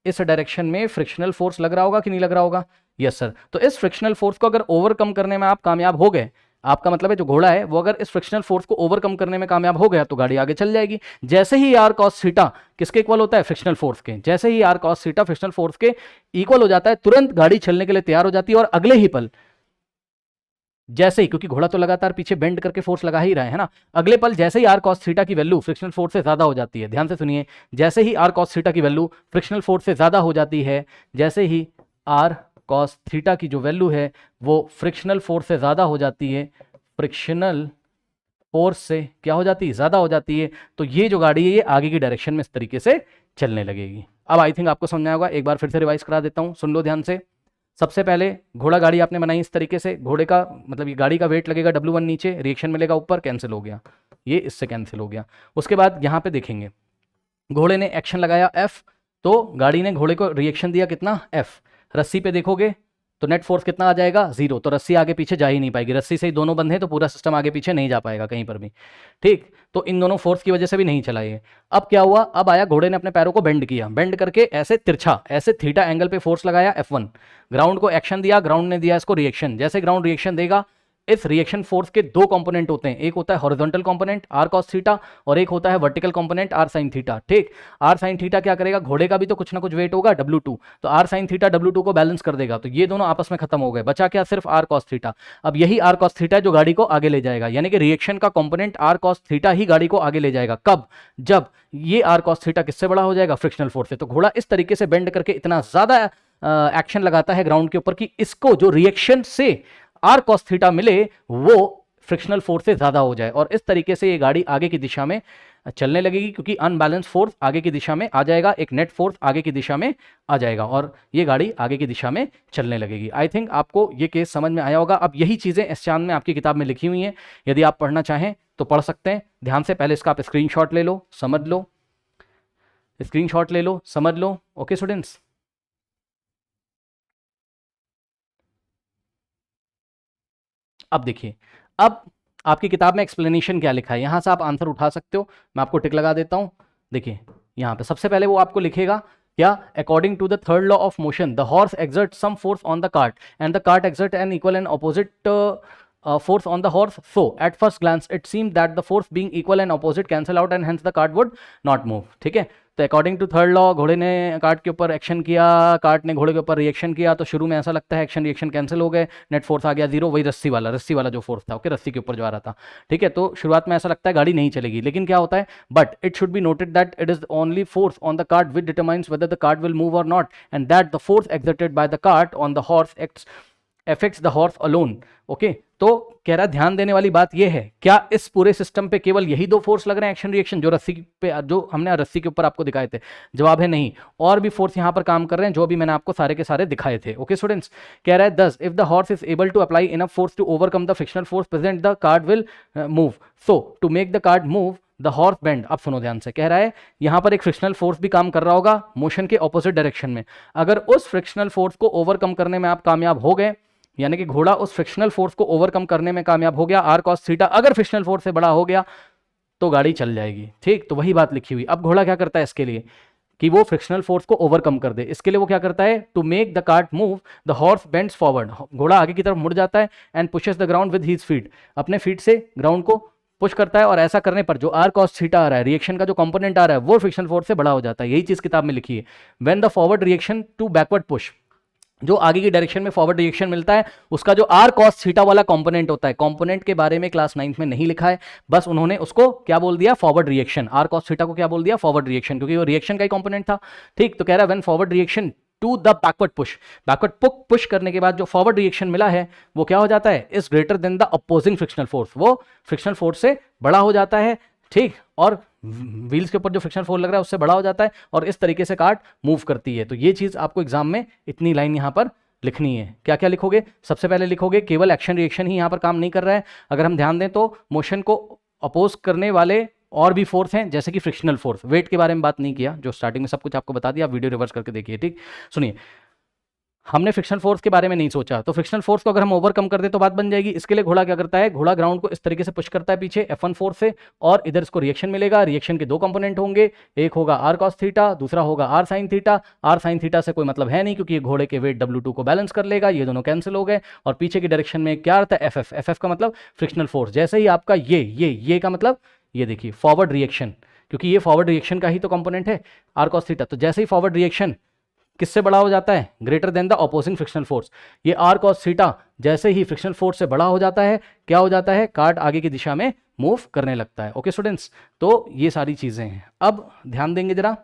इस डायरेक्शन में फ्रिक्शनल फोर्स लग रहा होगा कि नहीं लग रहा होगा, यस सर। तो इस फ्रिक्शनल फोर्स को अगर ओवरकम करने में आप कामयाब हो गए, आपका मतलब है जो घोड़ा है वो अगर इस फ्रिक्शनल फोर्स को ओवरकम करने में कामयाब हो गया तो गाड़ी आगे चल जाएगी। जैसे ही आर कॉस थीटा किसके इक्वल होता है, फ्रिक्शनल फोर्स के, जैसे ही R cos theta frictional force के इक्वल हो जाता है, तुरंत गाड़ी चलने के लिए तैयार हो जाती है। और अगले ही पल जैसे ही, क्योंकि घोड़ा तो लगातार पीछे बेंड करके फोर्स लगा ही रहा है ना, अगले पल जैसे ही आर कॉस थीटा की वैल्यू फ्रिक्शनल फोर्स से ज्यादा हो जाती है, ध्यान से सुनिए, जैसे ही आर कॉस थीटा की वैल्यू फ्रिक्शनल फोर्स से ज्यादा हो जाती है, जैसे ही आर कॉस थीटा की जो वैल्यू है वो फ्रिक्शनल फोर्स से ज्यादा हो जाती है, फ्रिक्शनल फोर्स से क्या हो जाती है, ज्यादा हो जाती है, तो ये जो गाड़ी है ये आगे की डायरेक्शन में इस तरीके से चलने लगेगी। अब आई थिंक आपको समझ में आएगा, एक बार फिर से रिवाइज करा देता हूं, सुन लो ध्यान से। सबसे पहले घोड़ा गाड़ी आपने बनाई इस तरीके से, घोड़े का मतलब ये गाड़ी का वेट लगेगा W1 नीचे, रिएक्शन मिलेगा ऊपर, कैंसिल हो गया, ये इससे कैंसिल हो गया। उसके बाद यहाँ पे देखेंगे घोड़े ने एक्शन लगाया F, तो गाड़ी ने घोड़े को रिएक्शन दिया कितना F, रस्सी पे देखोगे तो नेट फोर्स कितना आ जाएगा 0, तो रस्सी आगे पीछे जा ही नहीं पाएगी, रस्सी से ही दोनों बंधे तो पूरा सिस्टम आगे पीछे नहीं जा पाएगा कहीं पर भी, ठीक। तो इन दोनों फोर्स की वजह से भी नहीं चला ये। अब क्या हुआ, अब आया घोड़े ने अपने पैरों को बेंड किया, बेंड करके ऐसे तिरछा ऐसे थीटा एंगल पे फोर्स लगाया F1, ग्राउंड को एक्शन दिया, ग्राउंड ने दिया इसको रिएक्शन, जैसे ग्राउंड रिएक्शन देगा, इस रिएक्शन फोर्स के दो कंपोनेंट होते हैं, एक होता है horizontal component R cos theta और एक होता है vertical component R sine theta, ठीक। आर साइन थीटा क्या करेगा, घोड़े का भी तो कुछ ना कुछ वेट होगा W2, तो आर साइन थीटा W2 को बैलेंस कर देगा, तो ये दोनों आपस में खत्म हो गए, बचा क्या, सिर्फ आर कॉस थीटा। अब यही आर कॉस थीटा जो गाड़ी को आगे ले जाएगा, यानी कि रिएक्शन का कंपोनेंट आर कॉस थीटा ही गाड़ी को आगे ले जाएगा, कब, जब ये आर कॉस थीटा किससे बड़ा हो जाएगा, फ्रिक्शनल फोर्स से। तो घोड़ा इस तरीके से बेंड करके इतना ज्यादा एक्शन लगाता है ग्राउंड के ऊपर कि इसको जो रिएक्शन से आर कॉस थीटा मिले वो फ्रिक्शनल फोर्स से ज्यादा हो जाए, और इस तरीके से ये गाड़ी आगे की दिशा में चलने लगेगी, क्योंकि अनबैलेंस फोर्स आगे की दिशा में आ जाएगा, एक नेट फोर्स आगे की दिशा में आ जाएगा और ये गाड़ी आगे की दिशा में चलने लगेगी। आई थिंक आपको ये केस समझ में आया होगा। अब यही चीजें एस चांद में आपकी किताब में लिखी हुई हैं, यदि आप पढ़ना चाहें तो पढ़ सकते हैं। ध्यान से पहले इसका आप स्क्रीनशॉट ले लो, समझ लो, स्क्रीनशॉट ले लो, समझ लो। ओके स्टूडेंट्स, अब देखिए, अब आपकी किताब में एक्सप्लेनेशन क्या लिखा है, यहां से आप आंसर उठा सकते हो, मैं आपको टिक लगा देता हूं। देखिए यहां पे सबसे पहले वो आपको लिखेगा क्या, according to the third law of motion the horse exert some force on the cart and the cart exert an equal and opposite force on the horse, so at first glance it seemed that the force being equal and opposite cancel out and hence the cart would not move, ठीक है। तो according to third law घोड़े ने cart के ऊपर action किया, cart ने घोड़े के ऊपर रिएक्शन किया, तो शुरू में ऐसा लगता है एक्शन रिएक्शन कैंसिल हो गए, नेट फोर्स आ गया 0, वही रस्सी वाला जो फोर्स था, ओके, रस्सी के ऊपर जो आ रहा था, ठीक है। तो शुरुआत में ऐसा लगता है गाड़ी नहीं चलेगी, लेकिन क्या होता है, but it should be noted that it is only force on the cart which determines whether the cart will move or not and that the force exerted by the cart on the horse affects the horse alone, okay. तो कह रहा ध्यान देने वाली बात यह है, क्या इस पूरे सिस्टम पे केवल यही दो फोर्स लग रहे हैं, एक्शन रिएक्शन, जो रस्सी पे, जो हमने रस्सी के ऊपर आपको दिखाए थे? जवाब है नहीं, और भी फोर्स यहां पर काम कर रहे हैं, जो भी मैंने आपको सारे के सारे दिखाए थे, ओके स्टूडेंट्स। कह रहा है thus if the horse is able to apply enough force to overcome the frictional force present the cart will move, so to make the cart move the horse bend. अब सुनो ध्यान से, कह रहा है यहां पर एक फ्रिक्शनल फोर्स भी काम कर रहा होगा मोशन के ऑपोजिट डायरेक्शन में, अगर उस फ्रिक्शनल फोर्स को ओवरकम करने में आप कामयाब हो गए, यानी कि घोड़ा उस फ्रिक्शनल फोर्स को ओवरकम करने में कामयाब हो गया, आर कॉस थीटा अगर फ्रिक्शनल फोर्स से बड़ा हो गया तो गाड़ी चल जाएगी, ठीक। तो वही बात लिखी हुई। अब घोड़ा क्या करता है इसके लिए कि वो फ्रिक्शनल फोर्स को ओवरकम कर दे, इसके लिए वो क्या करता है, to make the cart move the horse bends forward, घोड़ा आगे की तरफ मुड़ जाता है and pushes the ground with his feet, अपने फीट से ग्राउंड को पुश करता है, और ऐसा करने पर जो आर कॉस थीटा आ रहा है, रिएक्शन का जो कंपोनेंट आ रहा है, वो फ्रिक्शनल फोर्स से बड़ा हो जाता है। यही चीज किताब में लिखी है, when the forward reaction to backward push, जो आगे की डायरेक्शन में फॉरवर्ड रिएक्शन मिलता है, उसका जो आर कॉस थीटा वाला कंपोनेंट होता है, कंपोनेंट के बारे में क्लास 9th में नहीं लिखा है, बस उन्होंने उसको क्या बोल दिया, forward reaction, R cos theta को क्या बोल दिया, फॉरवर्ड रिएक्शन, क्योंकि वो रिएक्शन का ही कंपोनेंट था, ठीक। तो कह रहा है when forward reaction to the backward push करने के बाद जो फॉरवर्ड रिएक्शन मिला है वो क्या हो जाता है, is greater than the opposing frictional force, वो फ्रिक्शनल फोर्स से बड़ा हो जाता है, ठीक, और व्हील्स के ऊपर जो फ्रिक्शन फोर्स लग रहा है उससे बड़ा हो जाता है, और इस तरीके से कार्ट मूव करती है। तो ये चीज आपको एग्जाम में इतनी लाइन यहां पर लिखनी है। क्या क्या लिखोगे, सबसे पहले लिखोगे केवल एक्शन रिएक्शन ही यहां पर काम नहीं कर रहा है, अगर हम ध्यान दें तो मोशन को अपोज करने वाले और भी फोर्स हैं, जैसे कि फ्रिक्शनल फोर्स, वेट के बारे में बात नहीं किया, जो स्टार्टिंग में सब कुछ आपको बता दिया, आप वीडियो रिवर्स करके देखिए, ठीक। सुनिए, हमने फ्रिक्शनल फोर्स के बारे में नहीं सोचा, तो फ्रिक्शनल फोर्स को अगर हम ओवरकम कर दे तो बात बन जाएगी। इसके लिए घोड़ा क्या करता है, घोड़ा ग्राउंड को इस तरीके से पुश करता है पीछे F1 फोर्स से, और इधर इसको रिएक्शन मिलेगा। रिएक्शन के दो कंपोनेंट होंगे, एक होगा आर कॉस थीटा, दूसरा होगा R sine theta. R sine theta से कोई मतलब है नहीं क्योंकि ये घोड़े के वेट W2 को बैलेंस कर लेगा, ये दोनों कैंसिल हो गए। और पीछे की डायरेक्शन में क्या आता है, FF। FF का मतलब फ्रिक्शनल फोर्स। जैसे ही आपका ये का मतलब ये देखिए फॉरवर्ड रिएक्शन, क्योंकि ये फॉरवर्ड रिएक्शन का ही तो कंपोनेंट है आर कॉस थीटा। तो जैसे ही फॉरवर्ड रिएक्शन किससे बड़ा हो जाता है, greater than the opposing frictional force, ये आर कॉस थीटा जैसे ही फ्रिक्शनल फोर्स से बड़ा हो जाता है, क्या हो जाता है, कार्ड आगे की दिशा में मूव करने लगता है। ओके स्टूडेंट्स, तो ये सारी चीजें हैं। अब ध्यान देंगे जरा,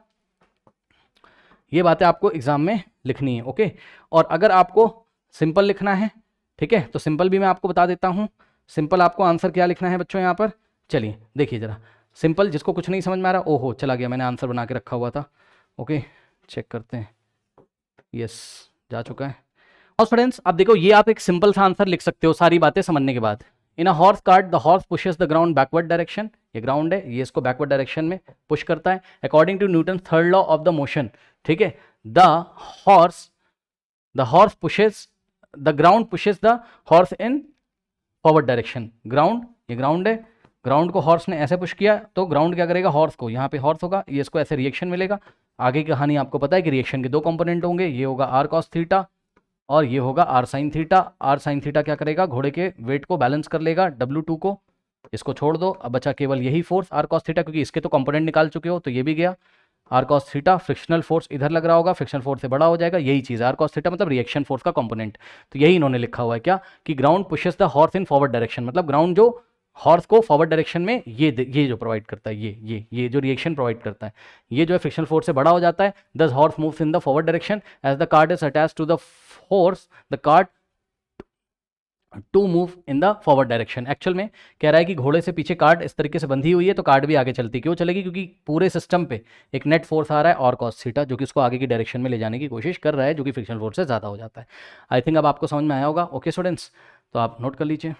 ये बातें आपको एग्जाम में लिखनी है। ओके, और अगर आपको सिंपल लिखना है, ठीक है, तो सिंपल भी मैं आपको बता देता हूं। सिंपल आपको आंसर क्या लिखना है बच्चों, यहां पर चलिए देखिए जरा। सिंपल जिसको कुछ नहीं समझ में आ रहा, ओहो चला गया, मैंने आंसर बना के रखा हुआ था। ओके, चेक करते हैं, यस जा चुका है। और स्टूडेंट्स अब देखो, ये आप एक सिंपल सा आंसर लिख सकते हो सारी बातें समझने के बाद। In a horse cart the horse pushes the ground backward direction, ये ग्राउंड है, ये इसको बैकवर्ड डायरेक्शन में पुश करता है according to Newton third law of the motion. ठीक है, the horse pushes the ground pushes the horse in forward direction. Ground, ये ग्राउंड है, ग्राउंड को हॉर्स ने ऐसे पुश किया तो ग्राउंड क्या करेगा, हॉर्स को, यहाँ पे हॉर्स होगा, ये इसको ऐसे रिएक्शन मिलेगा। आगे की कहानी आपको पता है कि रिएक्शन के दो कंपोनेंट होंगे, ये होगा आर कॉस थीटा और ये होगा R sine theta. R sine theta क्या करेगा, घोड़े के वेट को बैलेंस कर लेगा, W2 को, इसको छोड़ दो, अब बचा केवल यही फोर्स आर कॉस थीटा, क्योंकि इसके तो कंपोनेंट निकाल चुके हो तो ये भी गया। R cos theta, frictional force इधर लग रहा होगा, फ्रिक्शनल फोर्स से बड़ा हो जाएगा, यही चीज आर कॉस थीटा मतलब रिएक्शन फोर्स का कंपोनेंट। तो यही इन्होंने लिखा हुआ है क्या, कि ground pushes the horse in forward direction, मतलब ग्राउंड जो हॉर्स को फॉरवर्ड डायरेक्शन में ये जो प्रोवाइड करता है, ये जो रिएक्शन प्रोवाइड करता है, ये जो है फ्रिक्शनल फोर्स से बड़ा हो जाता है। Thus horse moves in the forward direction as the cart is attached to the force the cart to move in the forward direction. Actual में कह रहा है कि घोड़े से पीछे कार्ड इस तरीके से बंधी हुई है तो कार्ड भी आगे चलती, क्यों चलेगी, क्योंकि पूरे सिस्टम पे एक नेट फोर्स आ रहा है और कॉस थीटा, जो कि उसको आगे की डायरेक्शन में ले जाने की कोशिश कर रहा है, जो कि फ्रिक्शनल फोर्स से ज़्यादा हो जाता है। आई थिंक अब आपको समझ में आया होगा। ओके स्टूडेंट्स, तो आप नोट कर लीजिए।